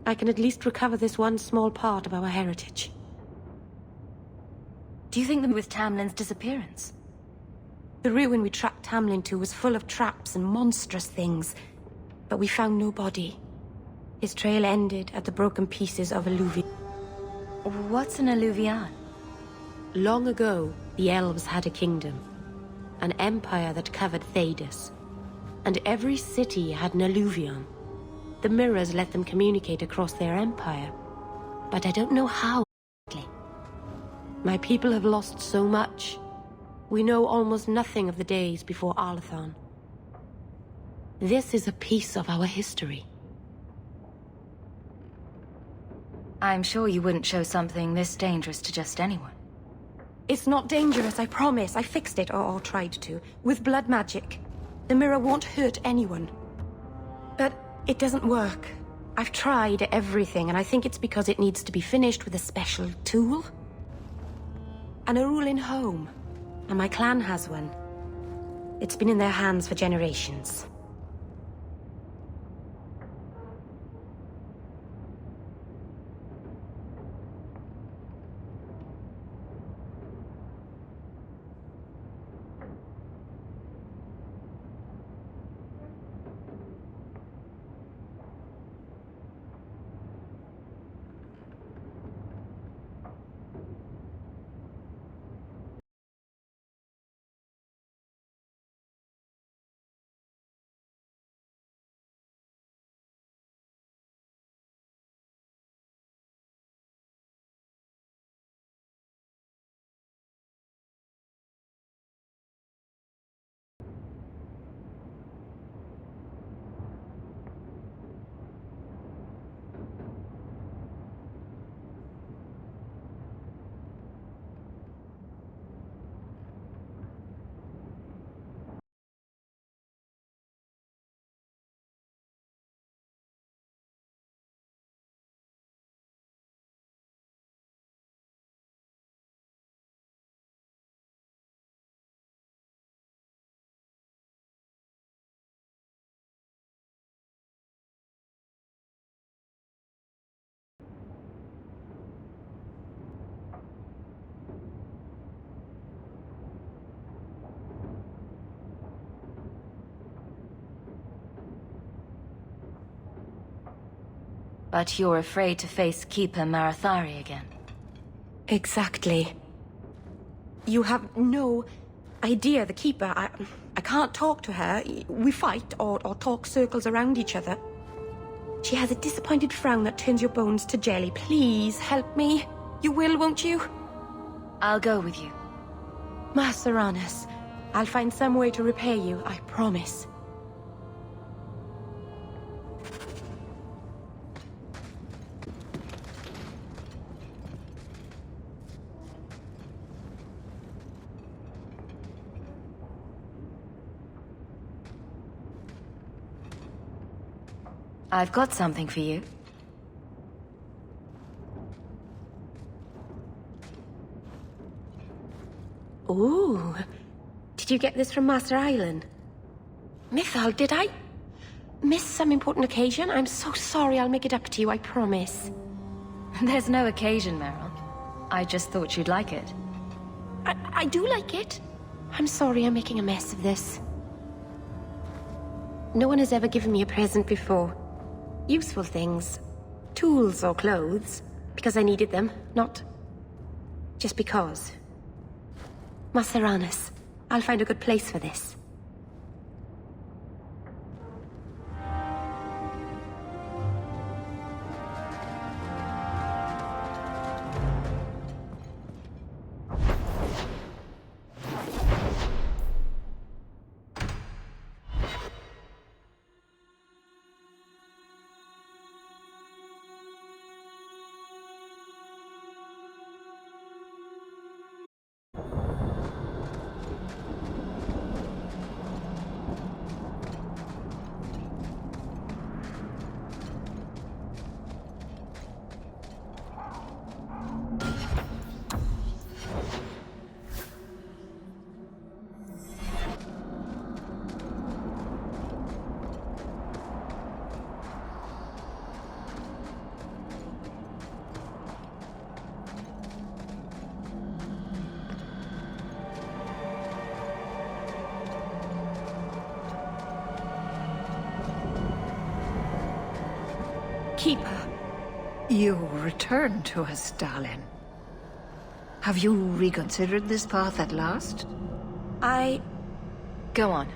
I can at least recover this one small part of our heritage. Do you think that with Tamlin's disappearance? The ruin we tracked Tamlin to was full of traps and monstrous things, but we found no body. His trail ended at the broken pieces of Alluvion. What's an Alluvion? Long ago, the elves had a kingdom. An empire that covered Thedas. And every city had an Alluvion. The mirrors let them communicate across their empire. But I don't know how exactly. My people have lost so much. We know almost nothing of the days before Arlathon. This is a piece of our history. I'm sure you wouldn't show something this dangerous to just anyone. It's not dangerous, I promise. I fixed it, or tried to, with blood magic. The mirror won't hurt anyone. But it doesn't work. I've tried everything, and I think it's because it needs to be finished with a special tool. And a rule in home. And my clan has one. It's been in their hands for generations. But you're afraid to face Keeper Marathari again. Exactly. You have no idea, the Keeper. I can't talk to her. We fight or talk circles around each other. She has a disappointed frown that turns your bones to jelly. Please, help me. You will, won't you? I'll go with you. Master Anas, I'll find some way to repay you, I promise. I've got something for you. Ooh. Did you get this from Master Island? Mythal, did I miss some important occasion? I'm so sorry. I'll make it up to you, I promise. There's no occasion, Meryl. I just thought you'd like it. I do like it. I'm sorry I'm making a mess of this. No one has ever given me a present before. Useful things. Tools or clothes. Because I needed them, not just because. Master Anas, I'll find a good place for this. Keeper, you returned to us, darling. Have you reconsidered this path at last? Go on.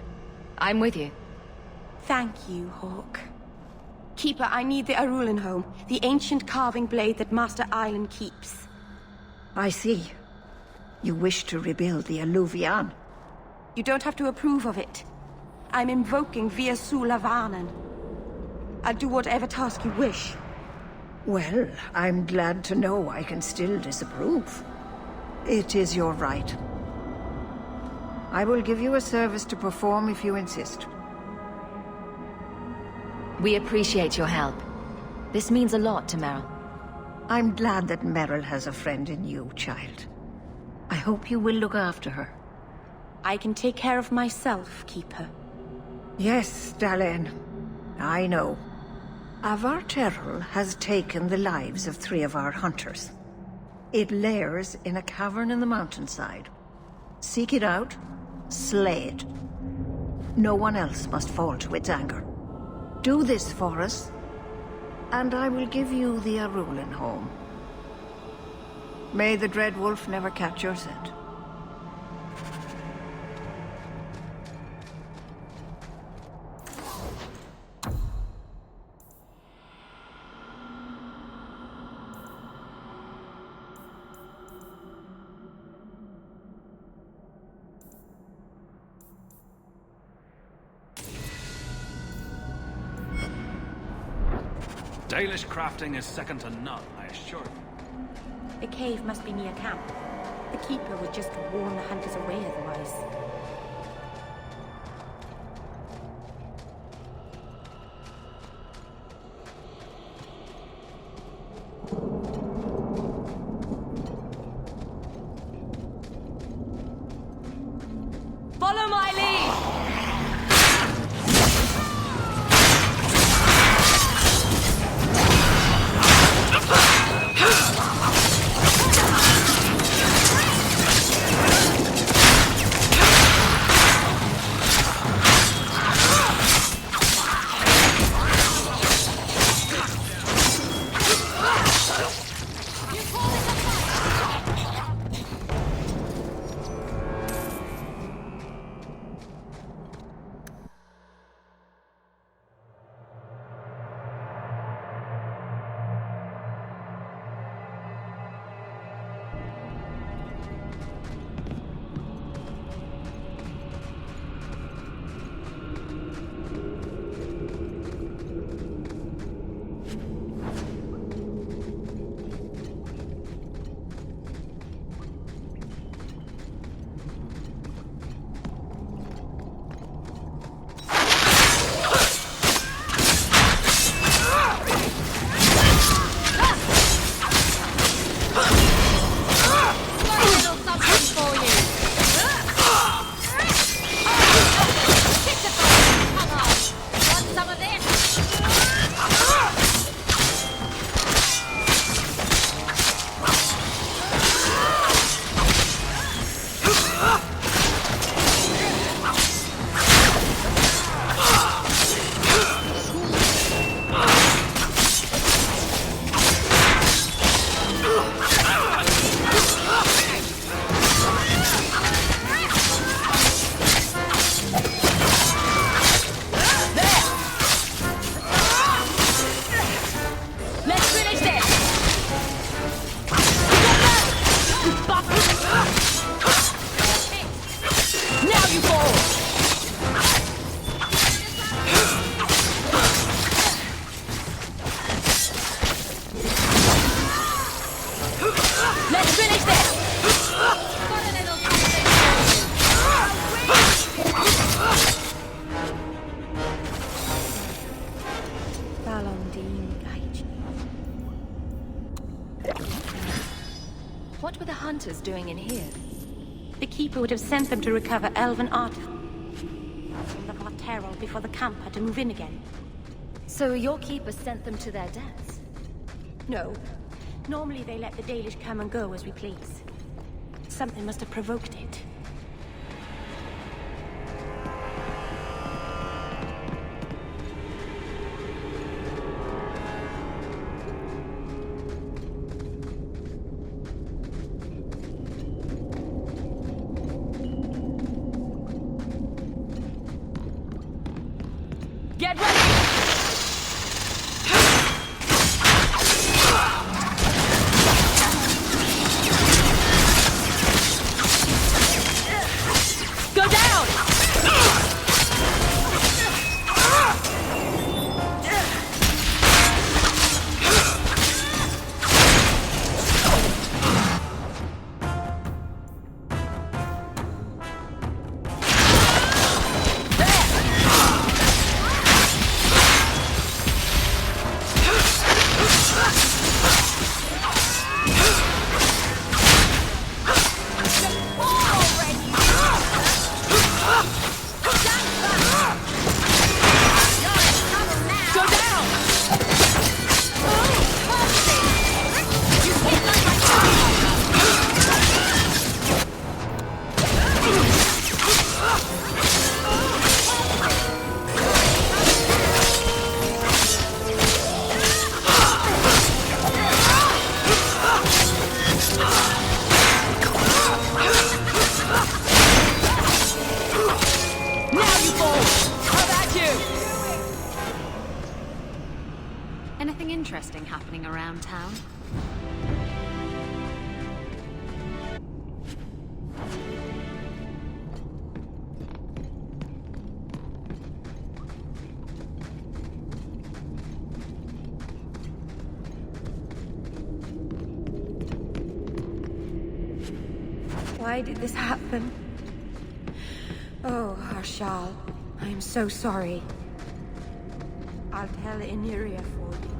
I'm with you. Thank you, Hawke. Keeper, I need the Arulin home, the ancient carving blade that Master Island keeps. I see. You wish to rebuild the Alluvian. You don't have to approve of it. I'm invoking Via Sulavanan. I'll do whatever task you wish. Well, I'm glad to know I can still disapprove. It is your right. I will give you a service to perform if you insist. We appreciate your help. This means a lot to Meryl. I'm glad that Meryl has a friend in you, child. I hope you will look after her. I can take care of myself, Keeper. Yes, Dalen. I know. Avar Terrell has taken the lives of 3 of our hunters. It lairs in a cavern in the mountainside. Seek it out, slay it. No one else must fall to its anger. Do this for us, and I will give you the Arulin home. May the Dread Wolf never catch your scent. Dalish crafting is second to none, I assure you. The cave must be near camp. The Keeper would just warn the hunters away otherwise. Follow my lead! hunters doing in here? The Keeper would have sent them to recover elven artifacts from the Varterol before the camp had to move in again. So your Keeper sent them to their deaths? No. Normally they let the Dalish come and go as we please. Something must have provoked it. Get ready! Go down! Anything interesting happening around town? Why did this happen? Oh, Harshal, I am so sorry. I'll tell Iniria for you.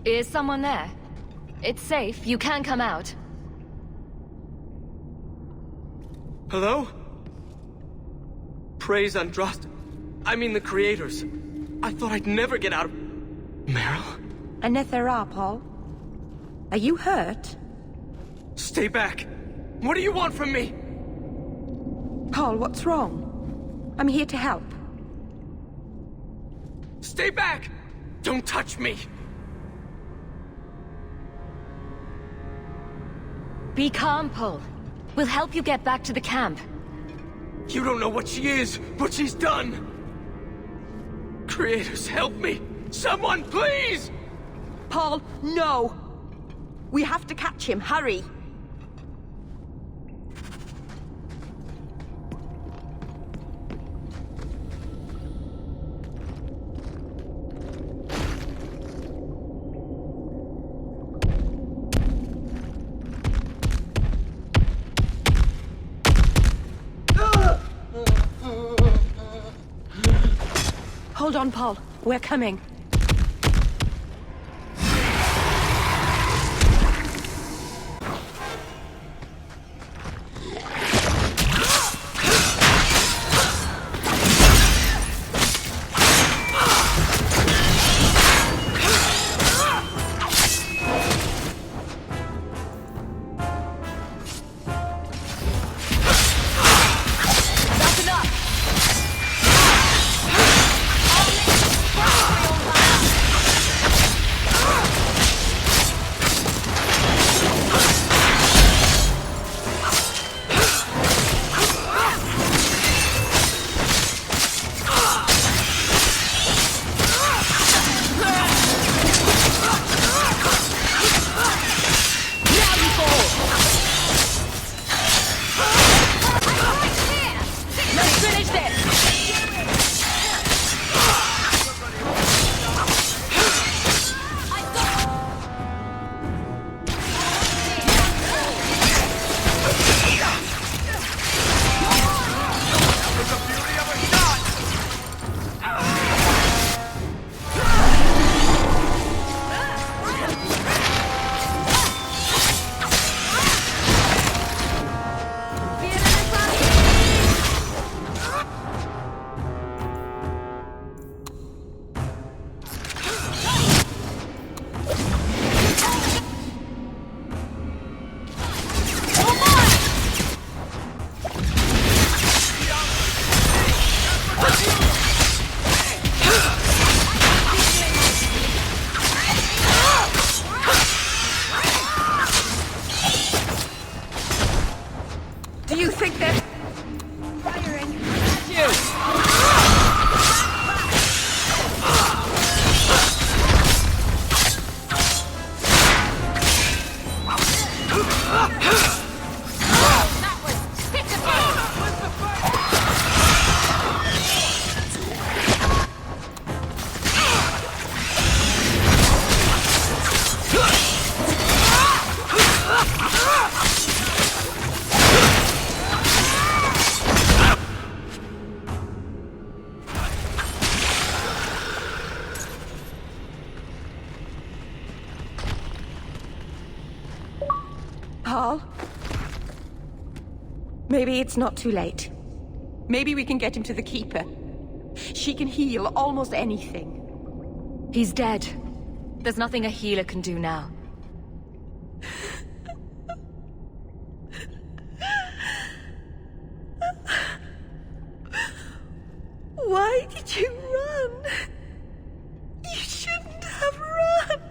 Is someone there? It's safe. You can come out. Hello? Praise Andraste. I mean the creators. I thought I'd never get out of... Meryl? Anethera, Paul. Are you hurt? Stay back. What do you want from me? Paul, what's wrong? I'm here to help. Stay back! Don't touch me! Be calm, Paul. We'll help you get back to the camp. You don't know what she is, what she's done! Creators, help me! Someone, please! Paul, no! We have to catch him, hurry! Hold on, Paul. We're coming. Do you think they're firing at you? Paul? Maybe it's not too late. Maybe we can get him to the Keeper. She can heal almost anything. He's dead. There's nothing a healer can do now. Why did you run? You shouldn't have run.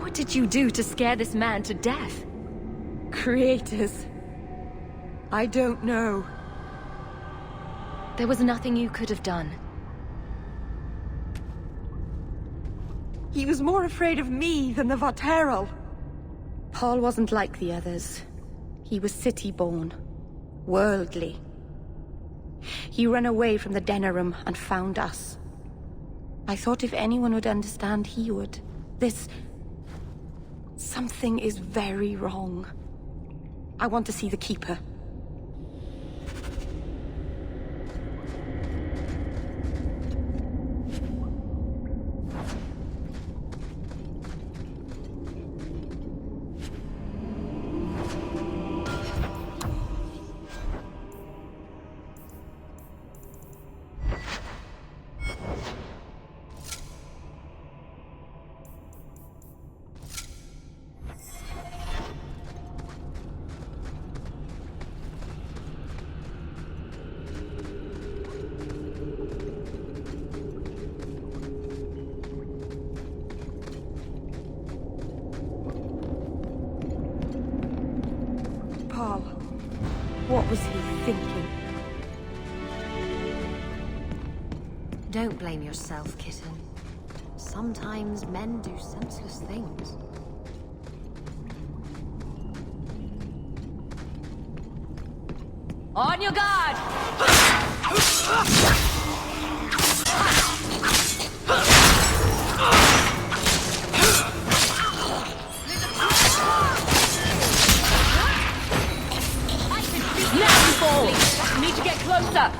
What did you do to scare this man to death? Creators. I don't know. There was nothing you could have done. He was more afraid of me than the Varterol. Paul wasn't like the others. He was city-born. Worldly. He ran away from the Denerim and found us. I thought if anyone would understand, he would. Something is very wrong. I want to see the Keeper. Paul, what was he thinking? Don't blame yourself, kitten. Sometimes men do senseless things. On your guard! Now you fall! You need to get closer!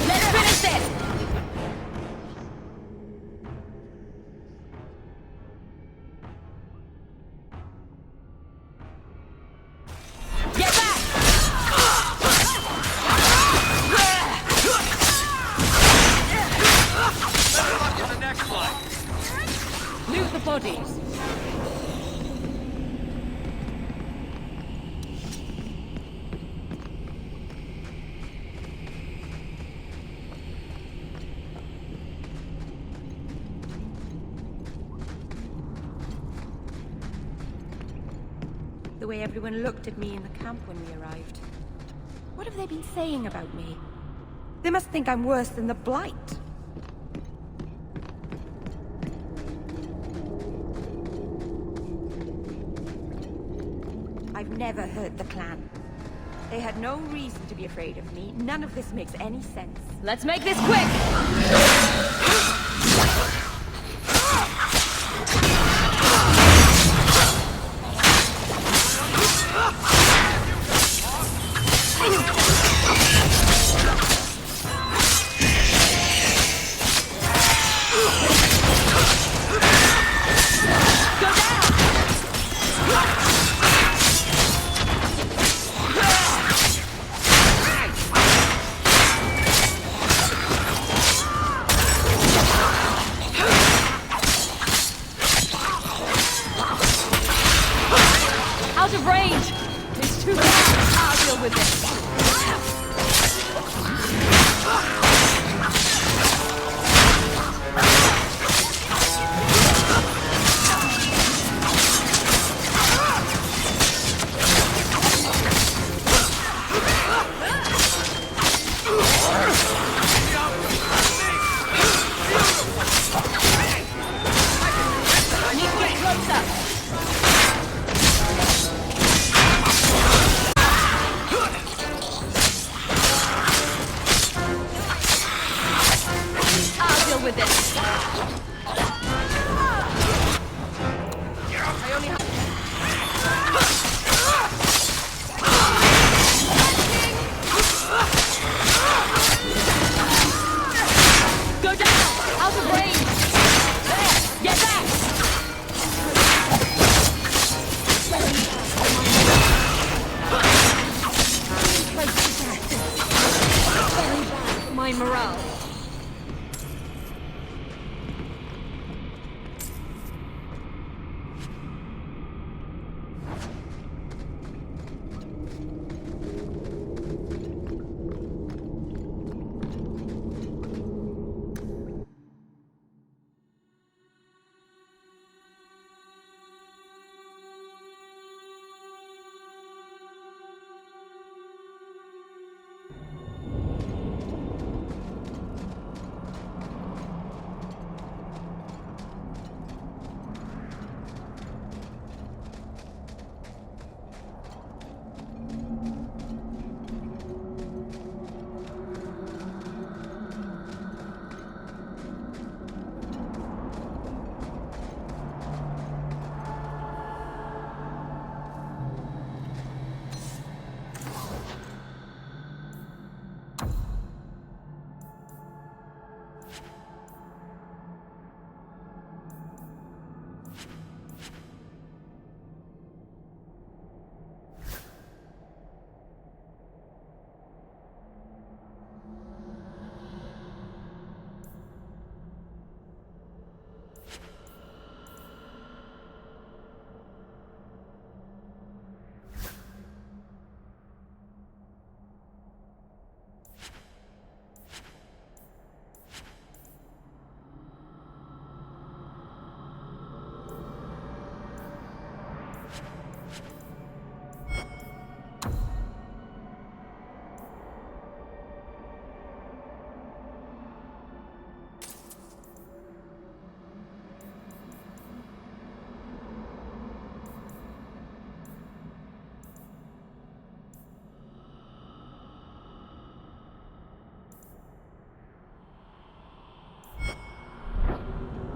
Let's finish this! Get back! Better luck in the next one. Loot the bodies. The way everyone looked at me in the camp when we arrived. What have they been saying about me? They must think I'm worse than the Blight. I've never hurt the clan. They had no reason to be afraid of me. None of this makes any sense. Let's make this quick! with this. I only have... Go down! Out of range! There! Get back! Very bad for my morale.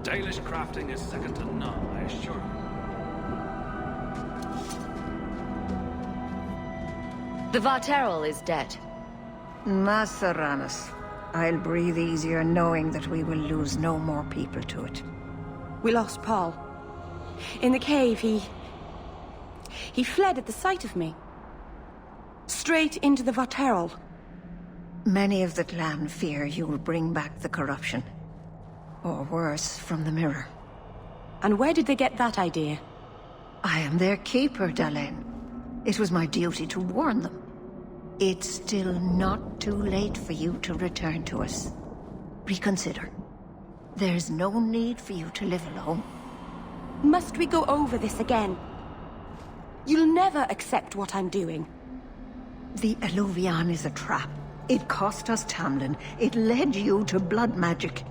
Dalish crafting is second to none, I assure you. The Varterol is dead. Masaranas. I'll breathe easier knowing that we will lose no more people to it. We lost Paul. In the cave, he fled at the sight of me. Straight into the Varterol. Many of the clan fear you will bring back the corruption. Or worse, from the mirror. And where did they get that idea? I am their keeper, Dalen. It was my duty to warn them. It's still not too late for you to return to us. Reconsider. There's no need for you to live alone. Must we go over this again? You'll never accept what I'm doing. The Alluvion is a trap. It cost us Tamlin. It led you to blood magic.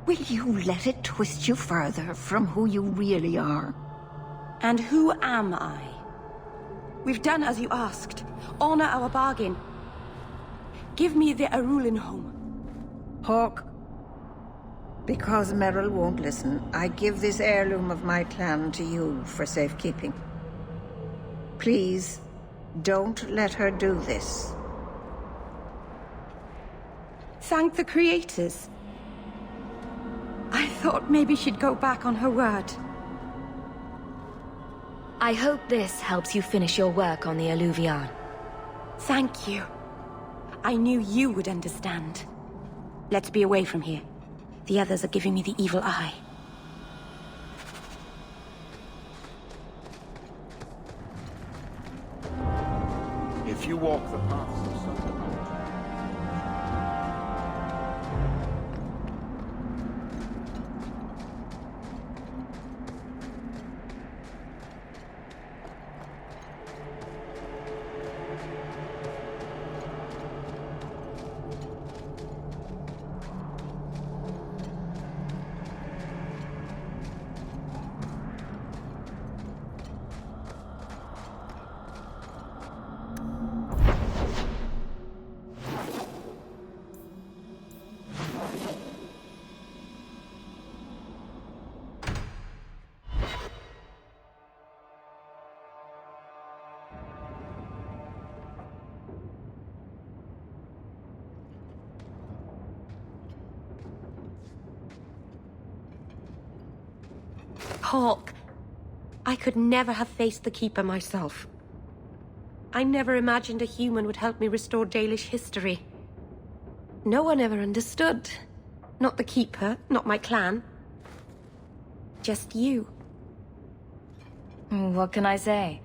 Will you let it twist you further from who you really are? And who am I? We've done as you asked. Honor our bargain. Give me the Arulin home. Hawke. Because Merrill won't listen, I give this heirloom of my clan to you for safekeeping. Please, don't let her do this. Thank the creators. I thought maybe she'd go back on her word. I hope this helps you finish your work on the Alluvion. Thank you. I knew you would understand. Let's be away from here. The others are giving me the evil eye. If you walk the paths of Sodom, Hawke, I could never have faced the Keeper myself. I never imagined a human would help me restore Dalish history. No one ever understood. Not the Keeper, not my clan. Just you. What can I say?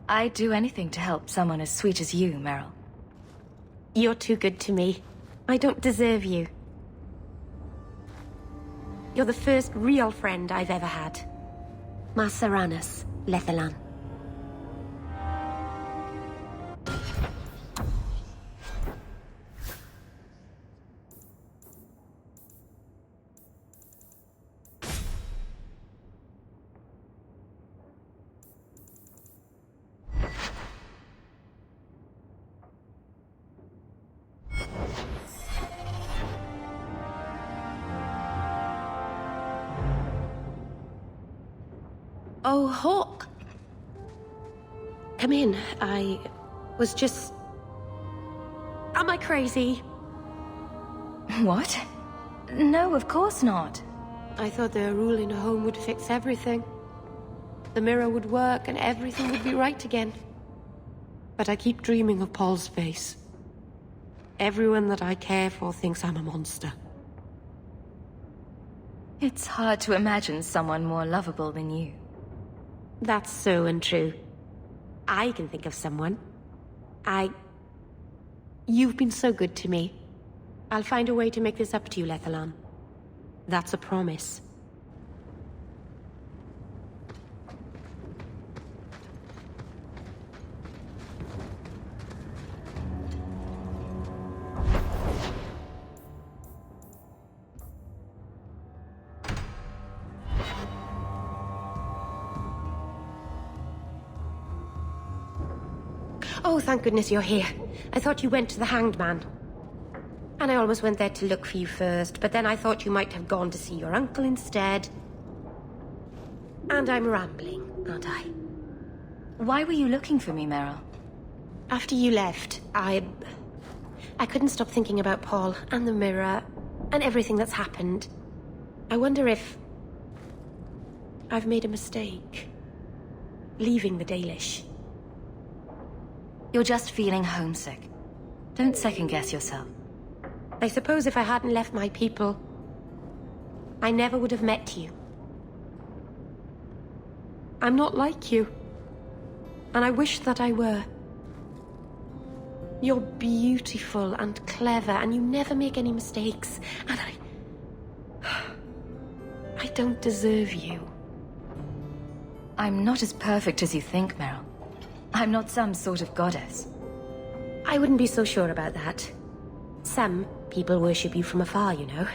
I'd do anything to help someone as sweet as you, Meryl. You're too good to me. I don't deserve you. You're the first real friend I've ever had. Masaranas, Lethalan. Oh, Hawke! Come in. I was just... Am I crazy? What? No, of course not. I thought the rule in a home would fix everything. The mirror would work and everything would be right again. But I keep dreaming of Paul's face. Everyone that I care for thinks I'm a monster. It's hard to imagine someone more lovable than you. That's so untrue. I can think of someone. You've been so good to me. I'll find a way to make this up to you, Lethalan. That's a promise. Oh, thank goodness you're here. I thought you went to the Hanged Man. And I almost went there to look for you first, but then I thought you might have gone to see your uncle instead. And I'm rambling, aren't I? Why were you looking for me, Meryl? After you left, I couldn't stop thinking about Paul, and the mirror, and everything that's happened. I wonder if... I've made a mistake. Leaving the Dalish. You're just feeling homesick. Don't second-guess yourself. I suppose if I hadn't left my people, I never would have met you. I'm not like you. And I wish that I were. You're beautiful and clever, and you never make any mistakes. And I don't deserve you. I'm not as perfect as you think, Meryl. I'm not some sort of goddess. I wouldn't be so sure about that. Some people worship you from afar, you know.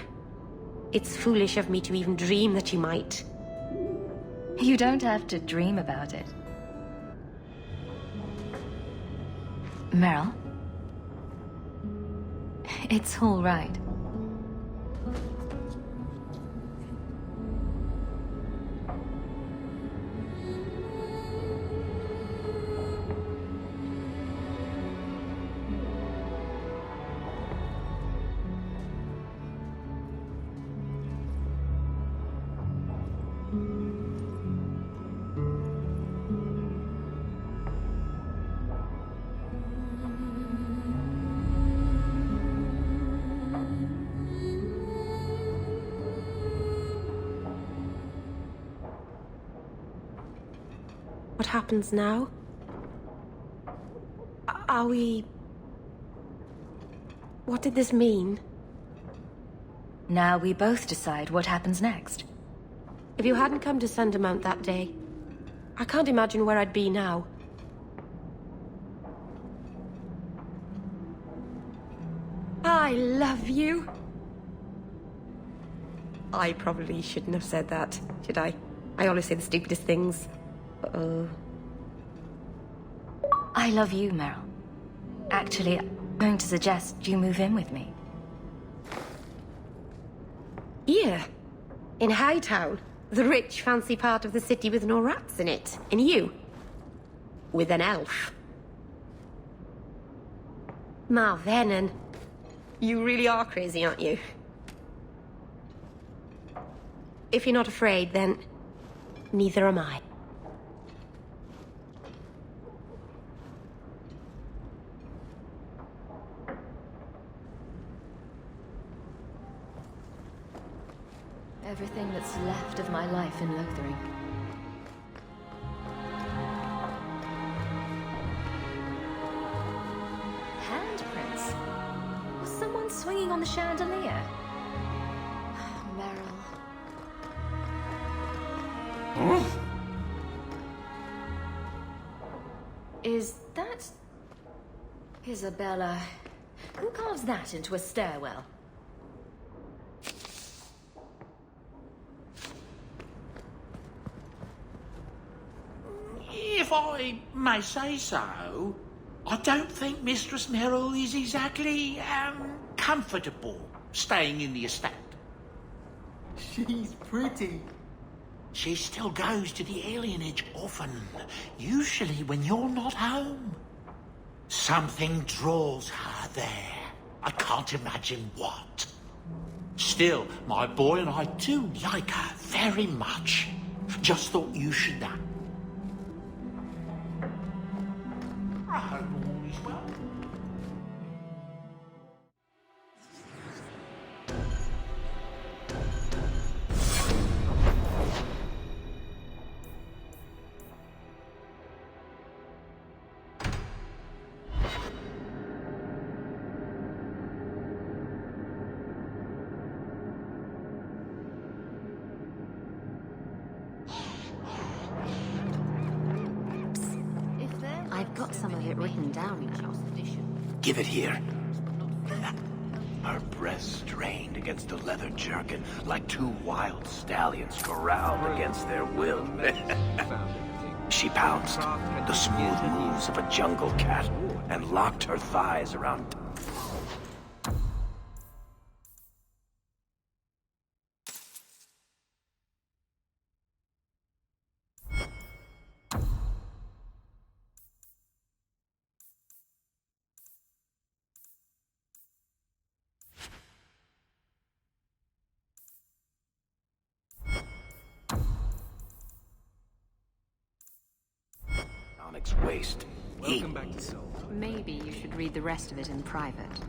It's foolish of me to even dream that you might. You don't have to dream about it. Meryl? It's all right. What happens now? Are we... What did this mean? Now we both decide what happens next. If you hadn't come to Sundermount that day, I can't imagine where I'd be now. I love you. I probably shouldn't have said that, should I? I always say the stupidest things. Uh-oh. I love you, Meryl. Actually, I'm going to suggest you move in with me. Here? In Hightown? The rich, fancy part of the city with no rats in it. And you? With an elf. Marvenon. You really are crazy, aren't you? If you're not afraid, then Neither am I. Everything that's left of my life in Lothering. Handprints? Was someone swinging on the chandelier? Meryl. Is that... Isabella? Who carves that into a stairwell? If I may say so, I don't think Mistress Meryl is exactly, comfortable staying in the estate. She's pretty. She still goes to the alienage often, usually when you're not home. Something draws her there. I can't imagine what. Still, my boy and I do like her very much. Just thought you should know. I hope all is well. I've got some of it written down now. Give it here. Her breasts strained against the leather jerkin like two wild stallions corralled against their will. She pounced, the smooth moves of a jungle cat, and locked her thighs around... Onyx waist. Welcome back to Seoul. Maybe you should read the rest of it in private.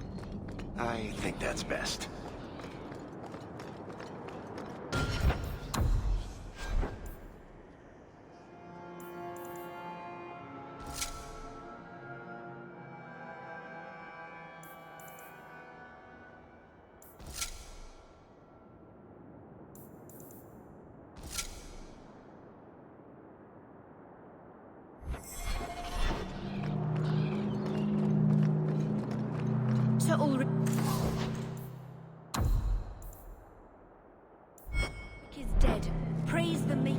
I think that's best. To Ulrich is dead. Praise the Maker.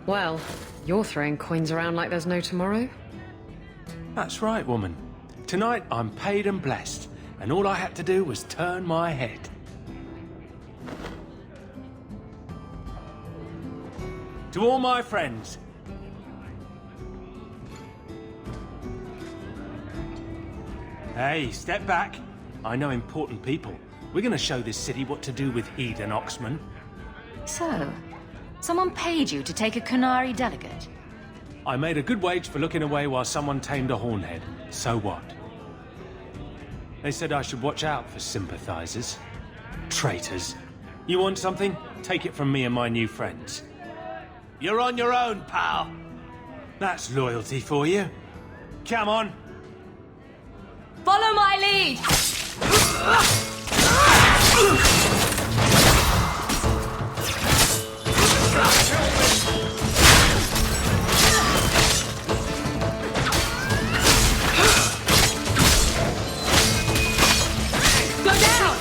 Well, you're throwing coins around like there's no tomorrow. That's right, woman. Tonight I'm paid and blessed, and all I had to do was turn my head. To all my friends, hey, step back. I know important people. We're gonna show this city what to do with heathen oxmen. So, someone paid you to take a qunari delegate? I made a good wage for looking away while someone tamed a hornhead. So what? They said I should watch out for sympathizers. Traitors. You want something? Take it from me and my new friends. You're on your own, pal. That's loyalty for you. Come on. Follow my lead! Go down!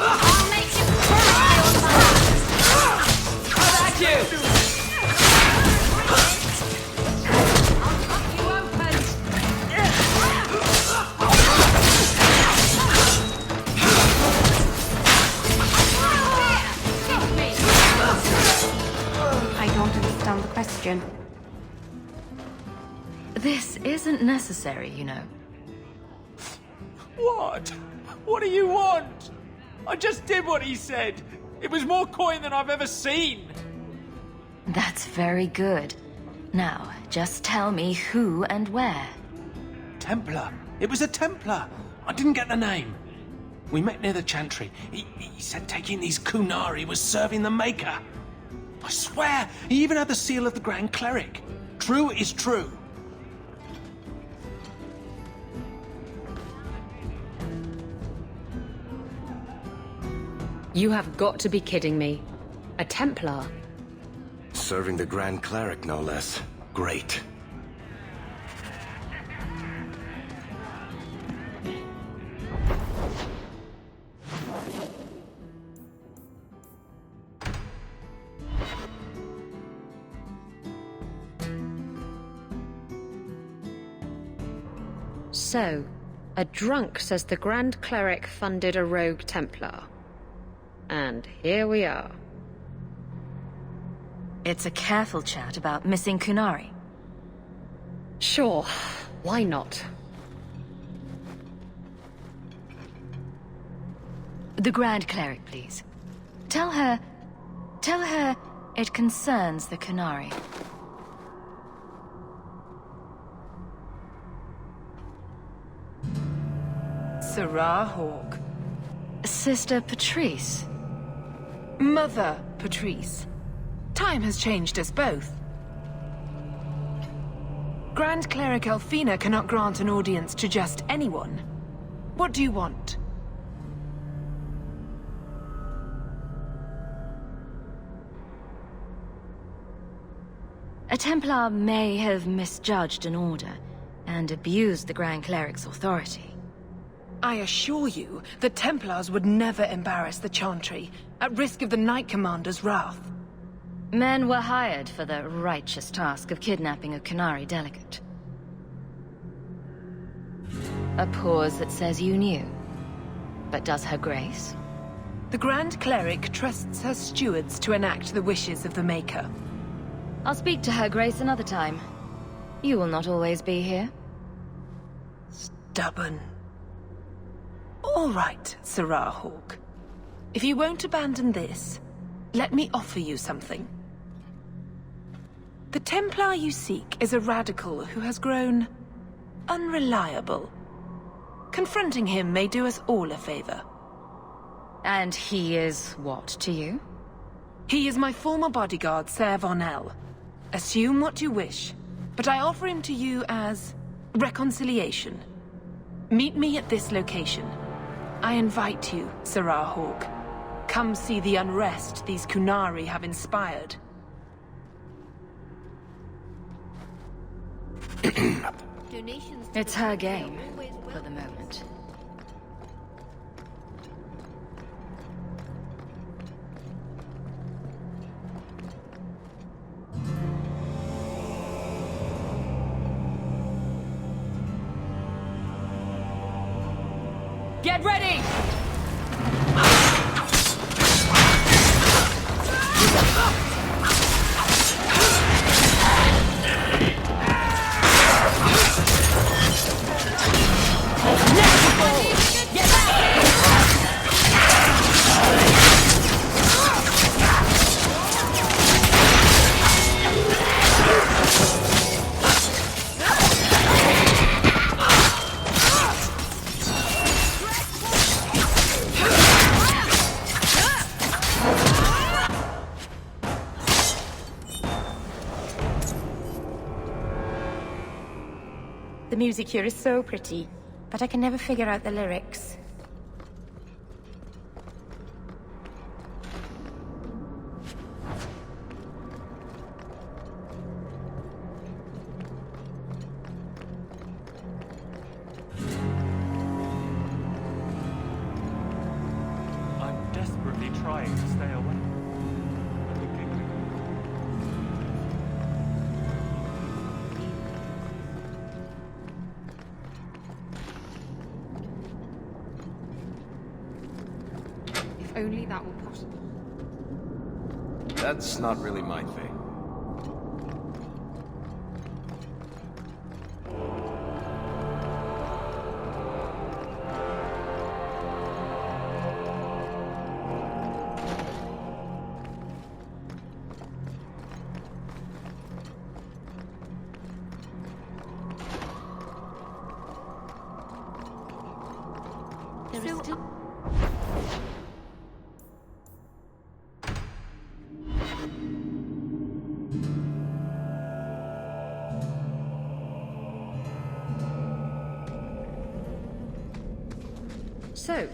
I'll make you cry on that! How about you? I don't understand the question. This isn't necessary, you know. What? What do you want? I just did what he said. It was more coin than I've ever seen. That's very good. Now, just tell me who and where. Templar. It was a Templar. I didn't get the name. We met near the Chantry. He said taking these qunari was serving the Maker. I swear, he even had the seal of the Grand Cleric. True is true. You have got to be kidding me. A Templar? Serving the Grand Cleric, no less. Great. So, a drunk says the Grand Cleric funded a rogue Templar. And here we are. It's a careful chat about missing qunari. Sure, why not? The Grand Cleric, please. Tell her it concerns the qunari. Sarah Hawke. Sister Patrice. Mother Patrice. Time has changed us both. Grand Cleric Elfina cannot grant an audience to just anyone. What do you want? A Templar may have misjudged an order and abused the Grand Cleric's authority. I assure you, the Templars would never embarrass the Chantry, at risk of the Knight Commander's wrath. Men were hired for the righteous task of kidnapping a qunari delegate. A pause that says you knew. But does her grace? The Grand Cleric trusts her stewards to enact the wishes of the Maker. I'll speak to her grace another time. You will not always be here. Stubborn. All right, Sarah Hawke. If you won't abandon this, let me offer you something. The Templar you seek is a radical who has grown unreliable. Confronting him may do us all a favor. And he is what to you? He is my former bodyguard, Ser Von El. Assume what you wish, but I offer him to you as reconciliation. Meet me at this location. I invite you, Sarah Hawke. Come see the unrest these qunari have inspired. It's her game, for the moment. Get ready! The music here is so pretty, but I can never figure out the lyrics. I'm desperately trying to stay away. If only that were possible. That's not really my thing. There is still... So,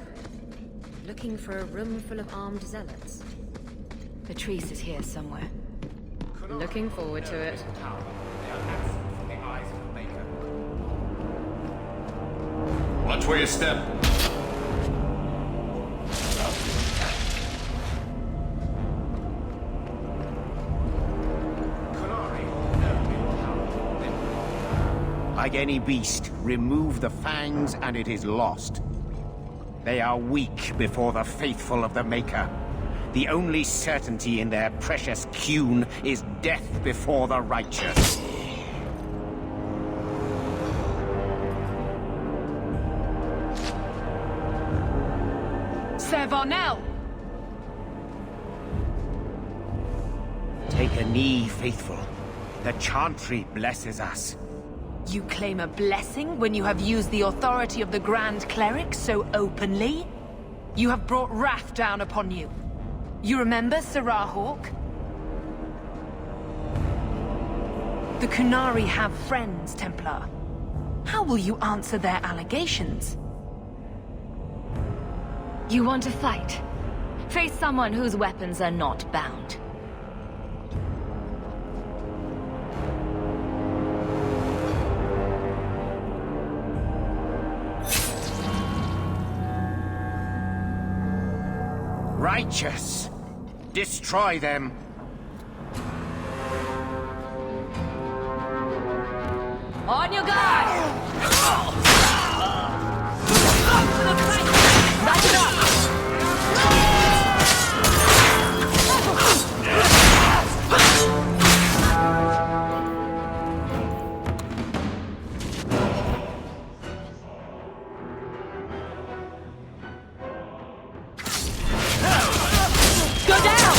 looking for a room full of armed zealots? Patrice is here somewhere. Looking forward to it. Watch where you step. Like any beast, remove the fangs and it is lost. They are weak before the faithful of the Maker. The only certainty in their precious qun is death before the righteous. Ser Varnell! Take a knee, faithful. The chantry blesses us. You claim a blessing when you have used the authority of the Grand Cleric so openly? You have brought wrath down upon you. You remember Sarah Hawke? The Qunari have friends, Templar. How will you answer their allegations? You want to fight? Face someone whose weapons are not bound. Righteous! Destroy them! On your guard! Go down!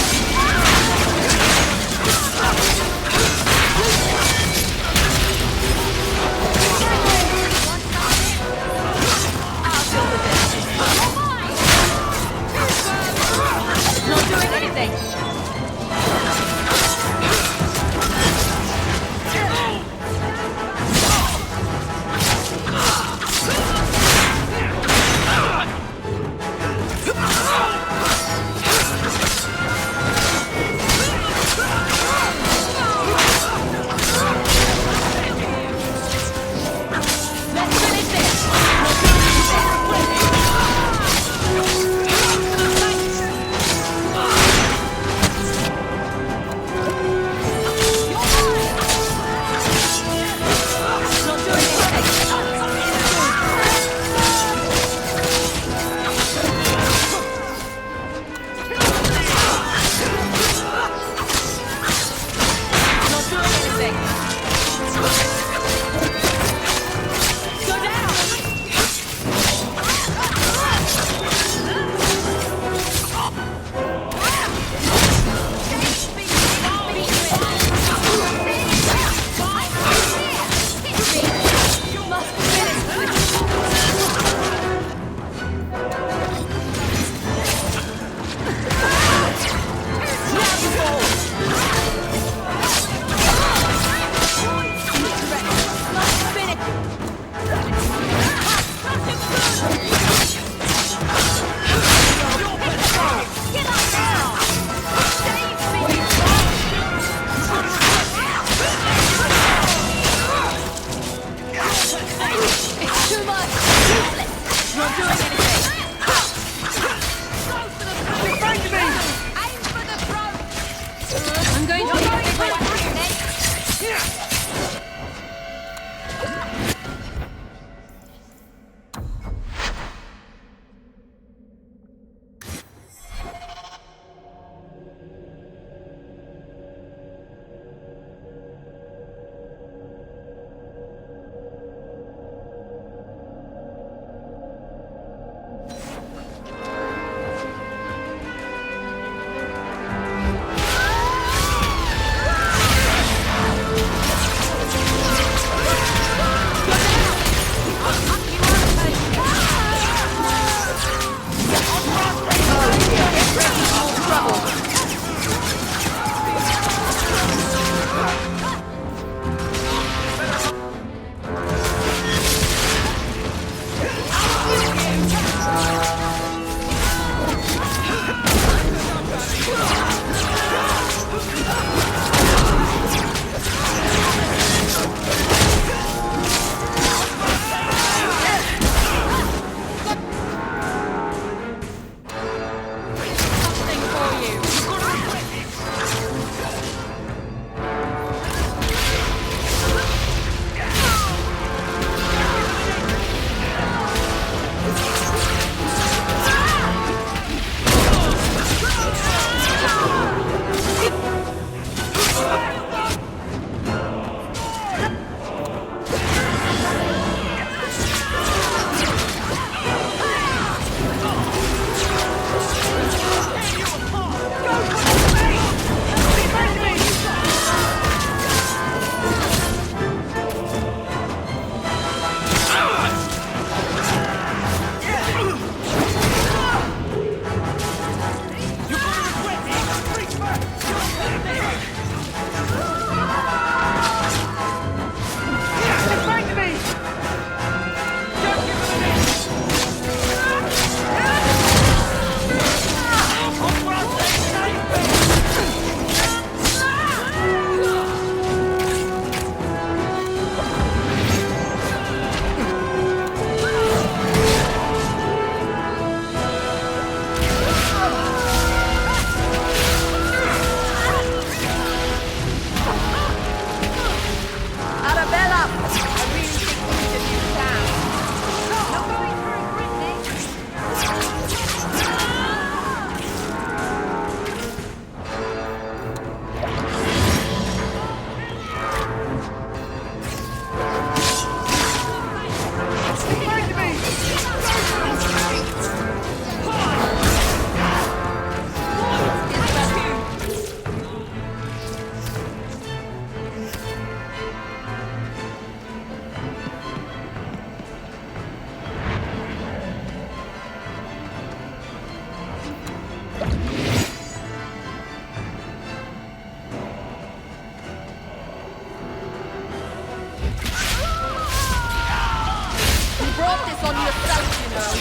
brought this on yourself, you know.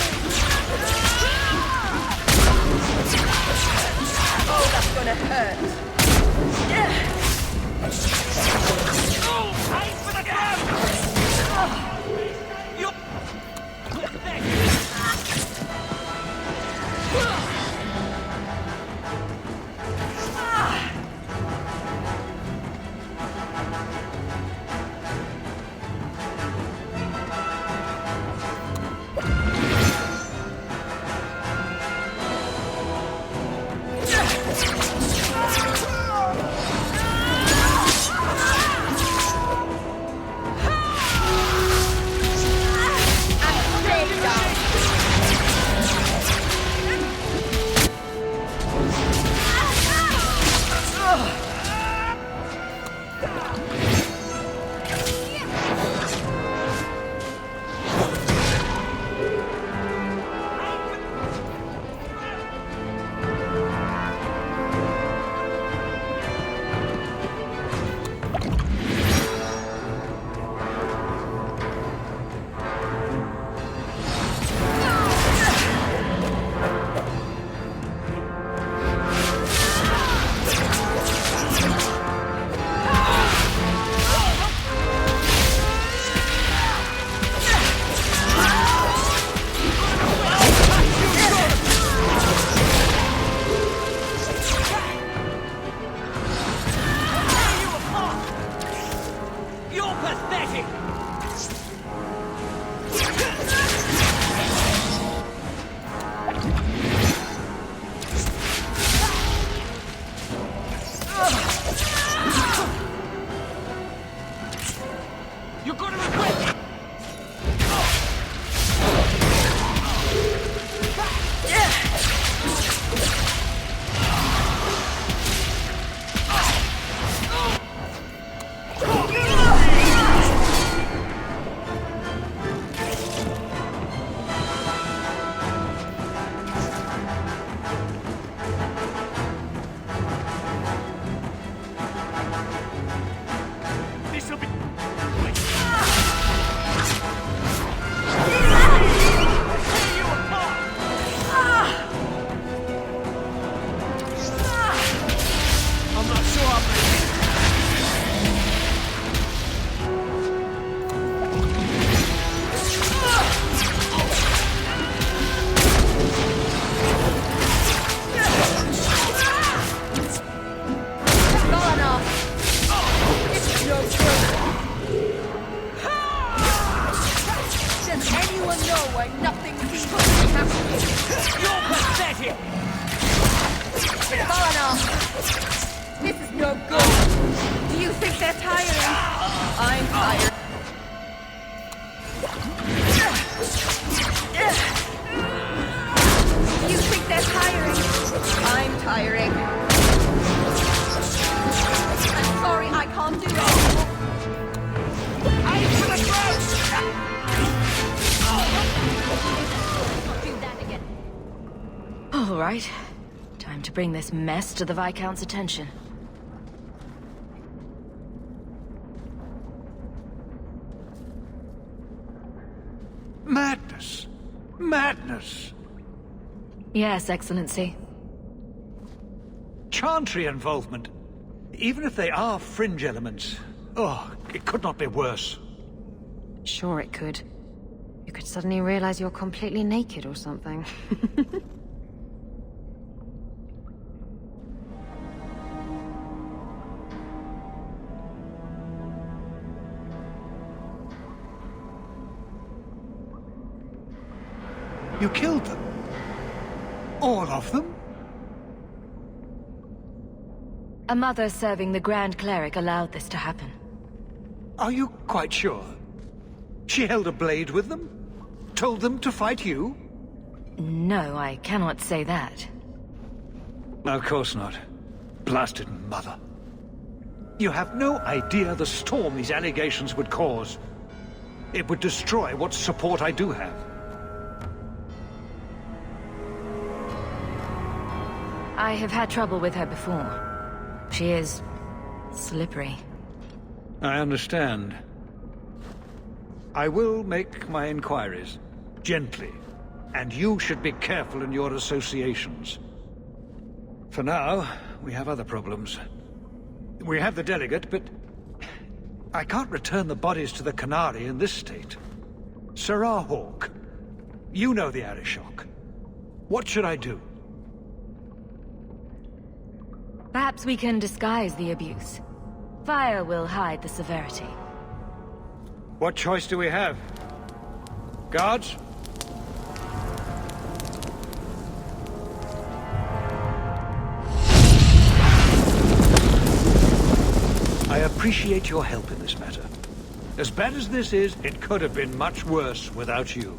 Oh, that's gonna hurt. Oh, aim for the ground! You're... All right. Time to bring this mess to the Viscount's attention. Madness! Madness! Yes, Excellency. Chantry involvement. Even if they are fringe elements. Oh, it could not be worse. Sure it could. You could suddenly realize you're completely naked or something. You killed them? All of them? A mother serving the Grand Cleric allowed this to happen. Are you quite sure? She held a blade with them? Told them to fight you? No, I cannot say that. Of course not. Blasted mother. You have no idea the storm these allegations would cause. It would destroy what support I do have. I have had trouble with her before. She is slippery. I understand. I will make my inquiries. gently. And you should be careful in your associations. For now, we have other problems. We have the delegate, but I can't return the bodies to the qunari in this state. Sirrah Hawke, you know the Arishok. What should I do? Perhaps we can disguise the abuse. Fire will hide the severity. What choice do we have? Guards? I appreciate your help in this matter. As bad as this is, it could have been much worse without you.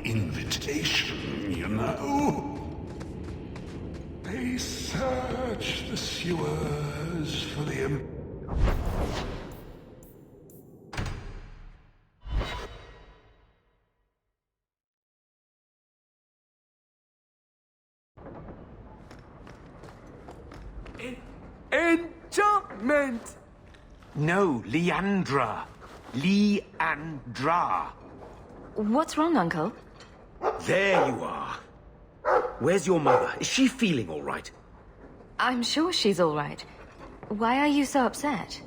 Invitation, you know. They search the sewers for the... Enchantment! No, Leandra. Leandra. What's wrong, Uncle? There you are. Where's your mother? Is she feeling all right? I'm sure she's all right. Why are you so upset?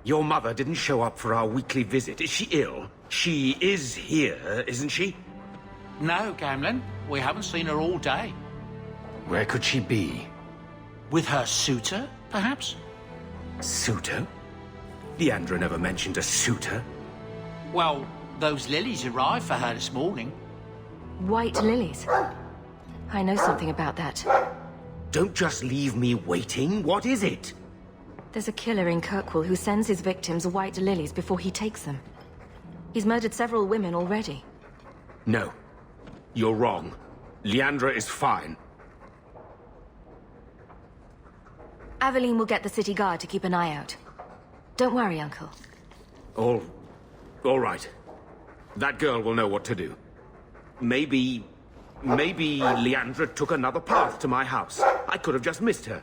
Your mother didn't show up for our weekly visit. Is she ill? She is here, isn't she? No, Gamlin. We haven't seen her all day. Where could she be? With her suitor, perhaps? Suitor? Leandra never mentioned a suitor. Well, those lilies arrived for her this morning. White lilies? I know something about that. Don't just leave me waiting. What is it? There's a killer in Kirkwall who sends his victims white lilies before he takes them. He's murdered several women already. No. You're wrong. Leandra is fine. Aveline will get the city guard to keep an eye out. Don't worry, Uncle. All right. That girl will know what to do. Maybe Leandra took another path to my house. I could have just missed her.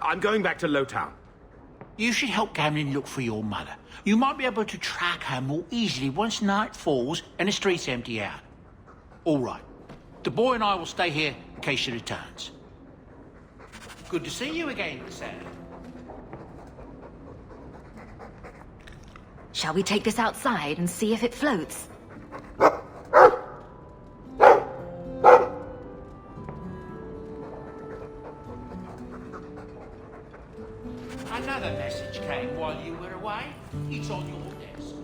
I'm going back to Lowtown. You should help Gamlin look for your mother. You might be able to track her more easily once night falls and the streets empty out. All right. The boy and I will stay here in case she returns. Good to see you again, Sam. Shall we take this outside and see if it floats? Another message came while you were away. It's on your desk.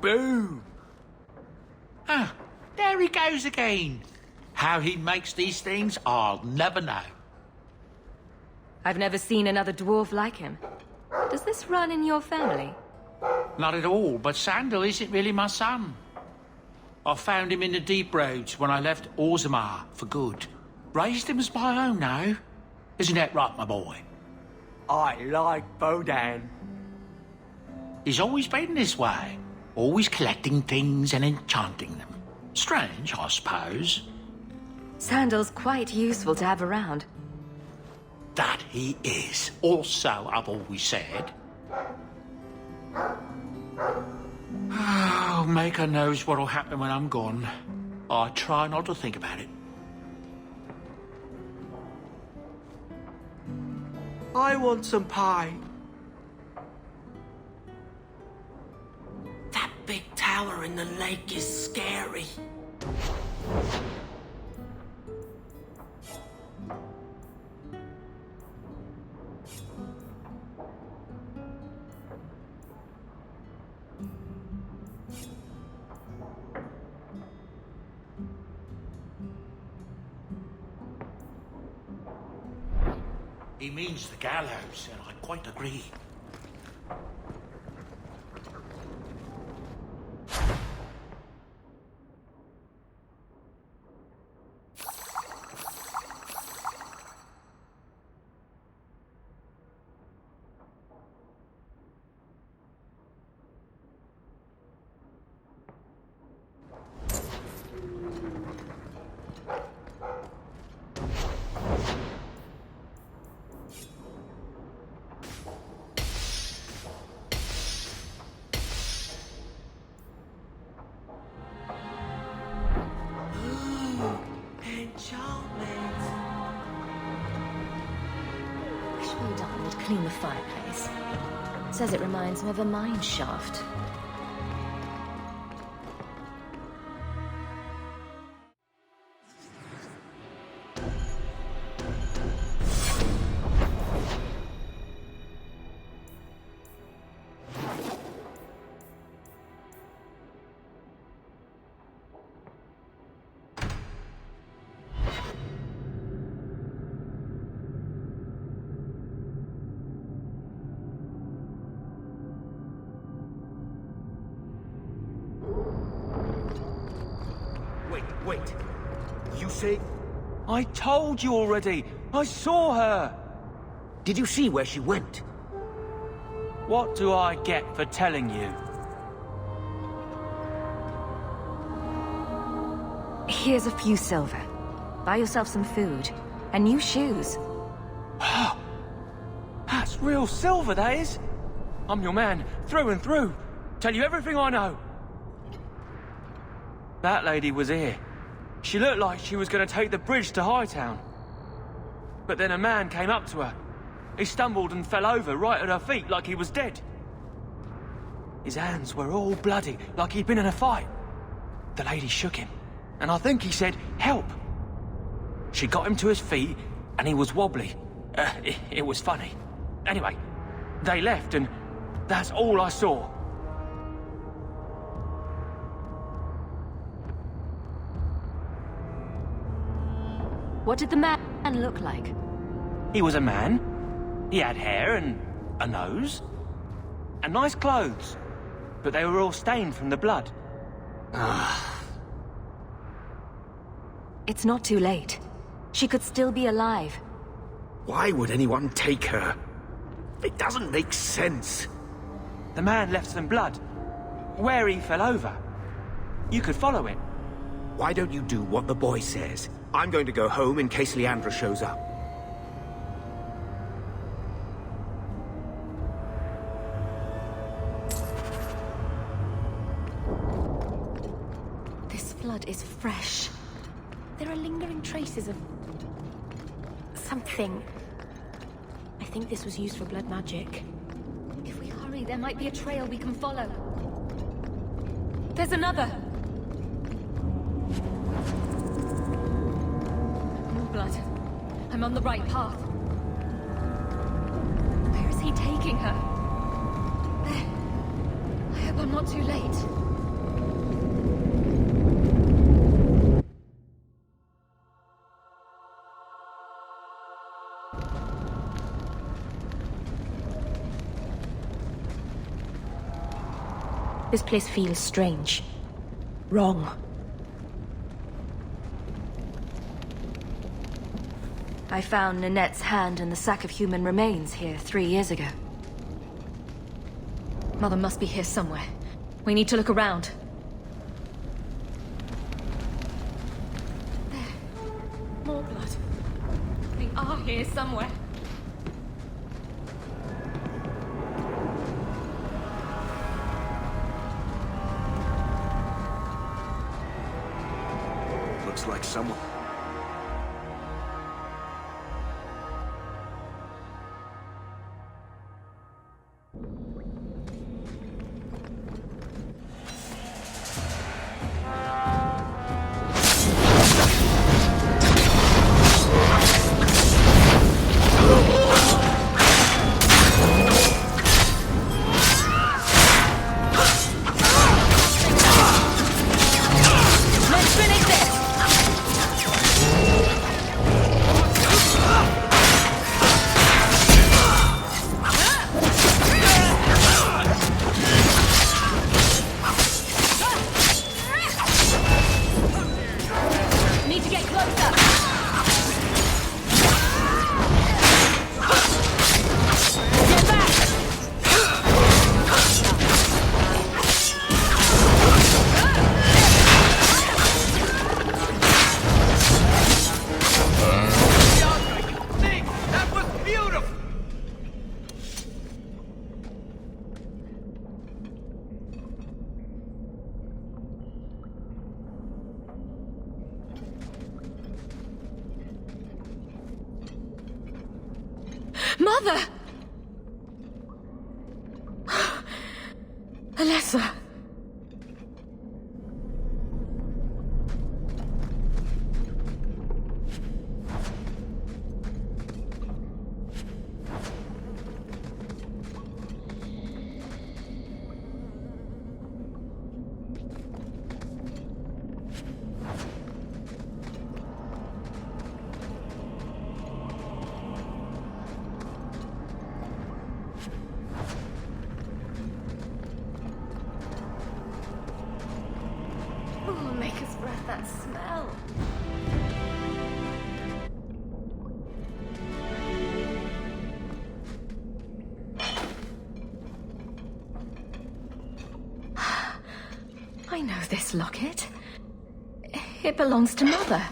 Boom! Ah, there he goes again. How he makes these things, I'll never know. I've never seen another dwarf like him. Does this run in your family? Not at all, but Sandal isn't really my son. I found him in the deep roads when I left Orzammar for good. Raised him as my own now. Isn't that right, my boy? I like Bodan. He's always been this way. Always collecting things and enchanting them. Strange, I suppose. Sandal's quite useful to have around. That he is. Also, I've always said. Oh, Maker knows what'll happen when I'm gone. I try not to think about it. I want some pie. That big tower in the lake is scary. He means the gallows, and I quite agree. Clean the fireplace. Says it reminds him of a mine shaft. see? I told you already. I saw her. Did you see where she went? What do I get for telling you? Here's a few silver. Buy yourself some food. And new shoes. That's real silver, that is. I'm your man, through and through. Tell you everything I know. That lady was here. She looked like she was going to take the bridge to Hightown. But then a man came up to her. He stumbled and fell over right at her feet like he was dead. His hands were all bloody, like he'd been in a fight. The lady shook him, and I think he said, "Help." She got him to his feet, and he was wobbly. It was funny. Anyway, they left, and that's all I saw. What did the man look like? He was a man. He had hair and a nose. And nice clothes. But they were all stained from the blood. It's not too late. She could still be alive. Why would anyone take her? It doesn't make sense. The man left some blood. Where he fell over. You could follow it. Why don't you do what the boy says? I'm going to go home in case Leandra shows up. This blood is fresh. There are lingering traces of... something. I think this was used for blood magic. If we hurry, there might be a trail we can follow. There's another! More blood. I'm on the right path. Where is he taking her? There. I hope I'm not too late. This place feels strange. Wrong. I found Nanette's hand in the sack of human remains here 3 years ago. Mother must be here somewhere. We need to look around. There. More blood. They are here somewhere. Looks like someone... Mother! Alessa! I know this locket. It belongs to Mother.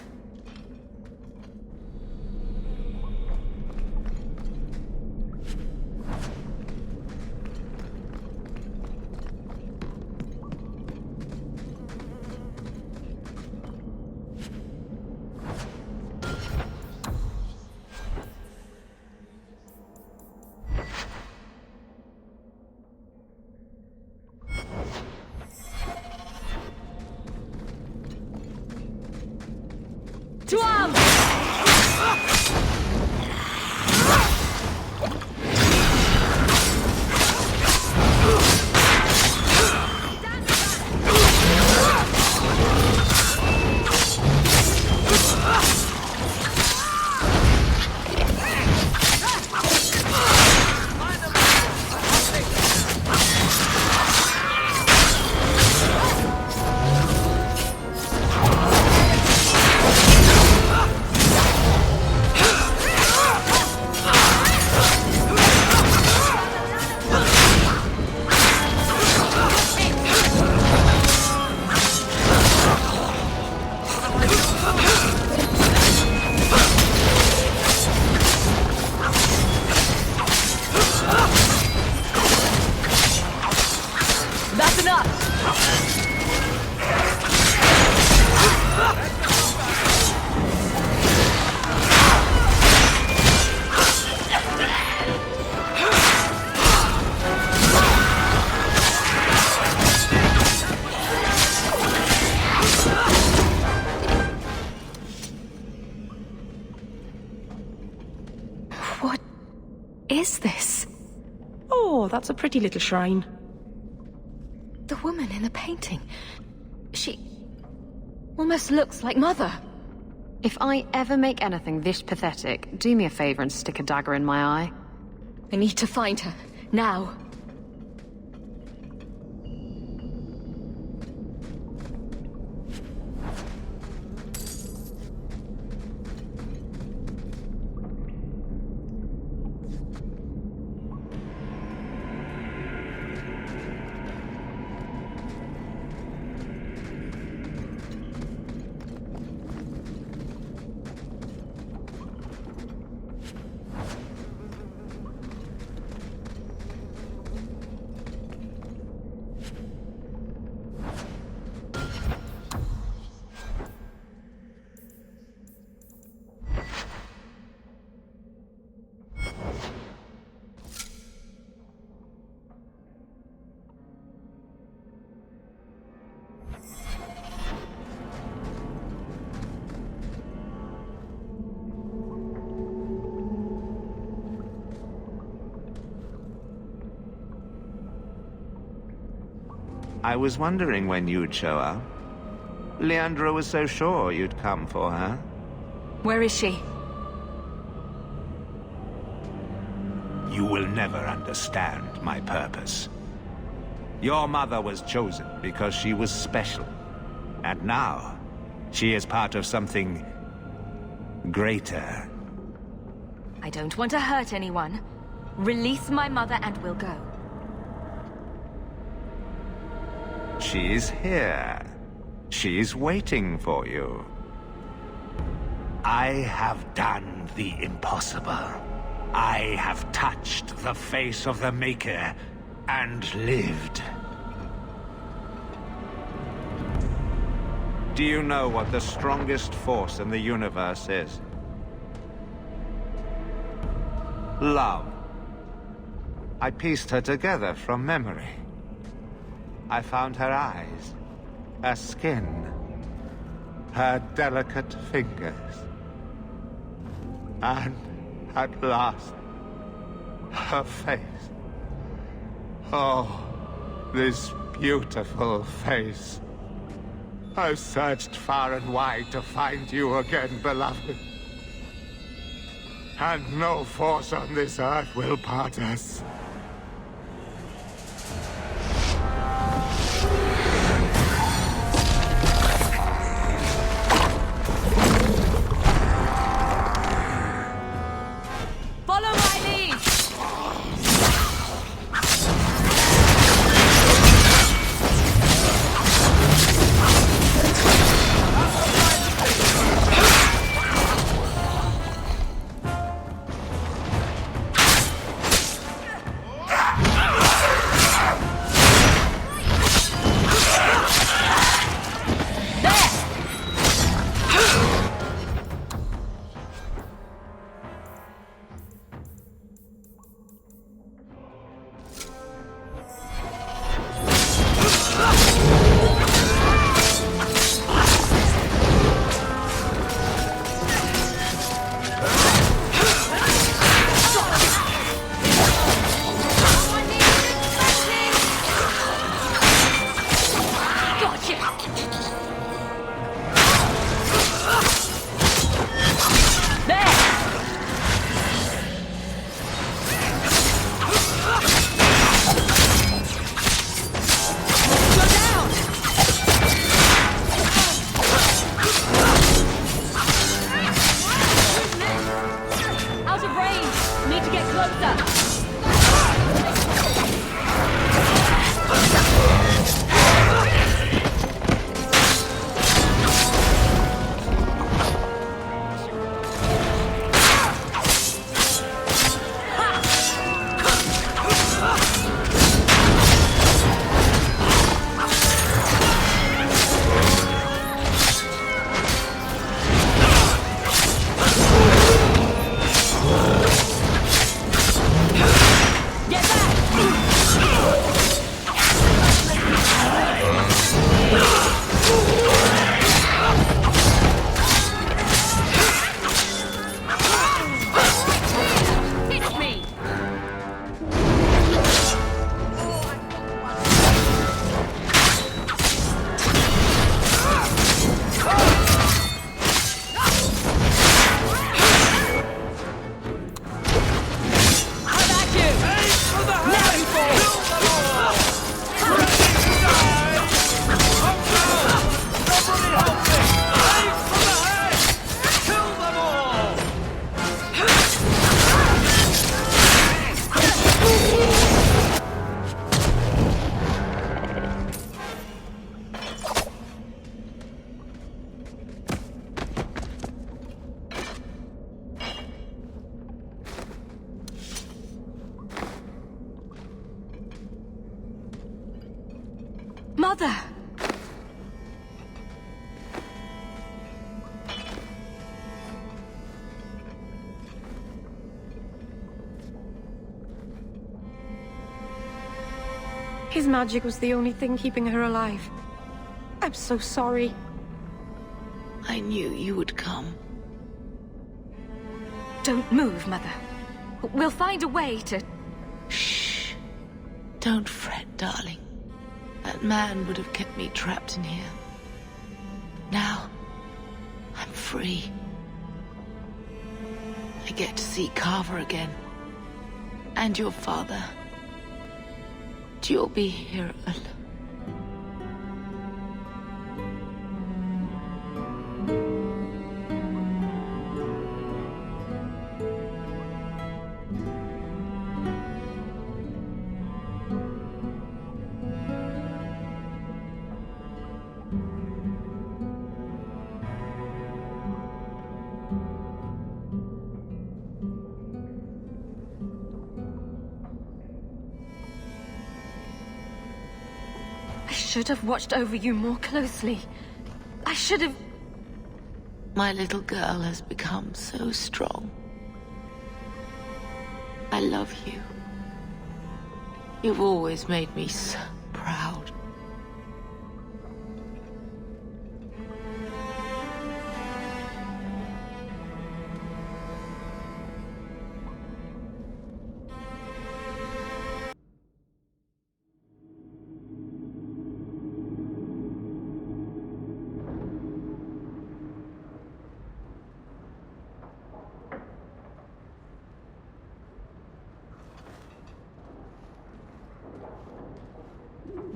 To arms! That's enough! What is this? Oh, that's a pretty little shrine. The woman in the painting. She almost looks like Mother. If I ever make anything this pathetic, do me a favor and stick a dagger in my eye. I need to find her. Now. I was wondering when you'd show up. Leandra was so sure you'd come for her. Where is she? You will never understand my purpose. Your mother was chosen because she was special. And now, she is part of something greater. I don't want to hurt anyone. Release my mother and we'll go. She's here. She's waiting for you. I have done the impossible. I have touched the face of the Maker and lived. Do you know what the strongest force in the universe is? Love. I pieced her together from memory. I found her eyes, her skin, her delicate fingers. And at last, her face. Oh, this beautiful face. I've searched far and wide to find you again, beloved. And no force on this earth will part us. Follow my lead! of range! Need to get closer! Mother! His magic was the only thing keeping her alive. I'm so sorry. I knew you would come. Don't move, Mother. We'll find a way to... Shh. Don't fret, darling. That man would have kept me trapped in here. Now, I'm free. I get to see Carver again. And your father. You'll be here alone. I should have watched over you more closely. I should have... My little girl has become so strong. I love you. You've always made me so proud.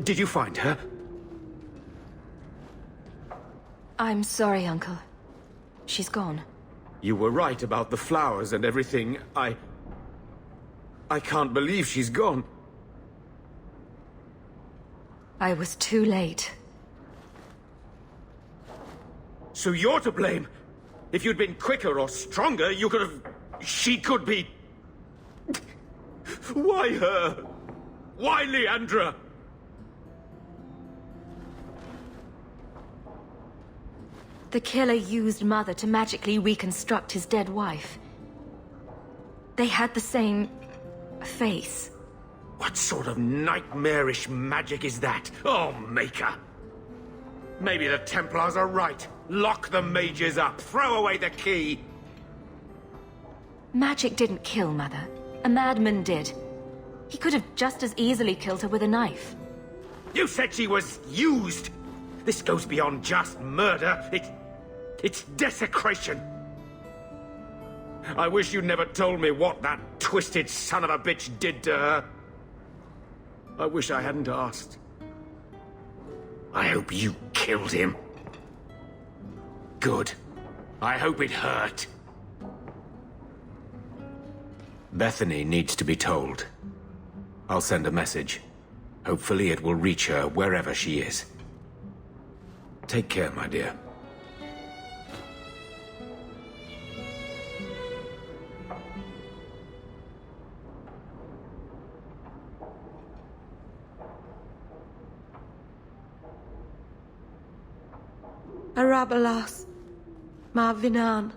Did you find her? I'm sorry, Uncle. She's gone. You were right about the flowers and everything. I can't believe she's gone. I was too late. So you're to blame. If you'd been quicker or stronger, you could have... She could be... Why her? Why Leandra? The killer used Mother to magically reconstruct his dead wife. They had the same... face. What sort of nightmarish magic is that? Oh, Maker! Maybe the Templars are right. Lock the mages up. Throw away the key. Magic didn't kill Mother. A madman did. He could have just as easily killed her with a knife. You said she was used. This goes beyond just murder. It's desecration. I wish you'd never told me what that twisted son of a bitch did to her. I wish I hadn't asked. I hope you killed him. Good. I hope it hurt. Bethany needs to be told. I'll send a message. Hopefully it will reach her wherever she is. Take care, my dear. Arabalas. Marvinan.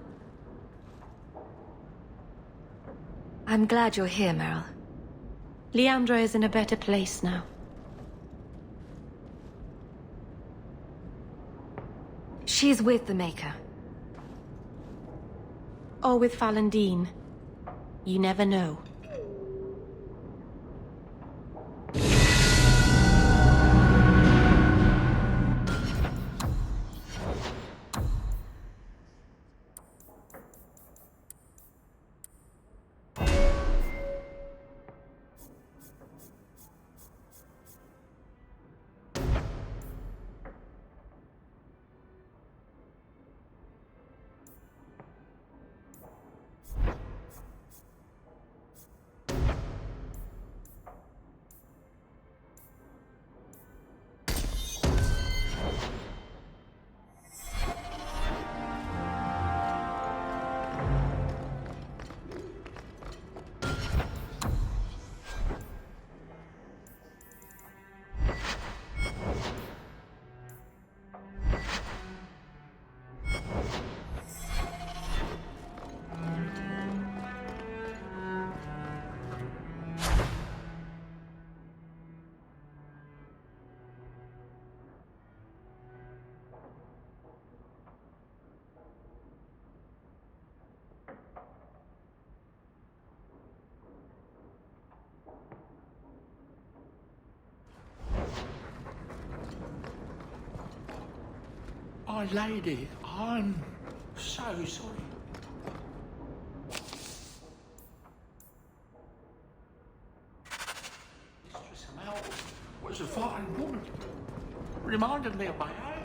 I'm glad you're here, Meryl. Leandra is in a better place now. She's with the Maker. Or with Falendine. You never know. My lady, I'm so sorry. Mistress Amel was a fine woman. Reminded me of my own.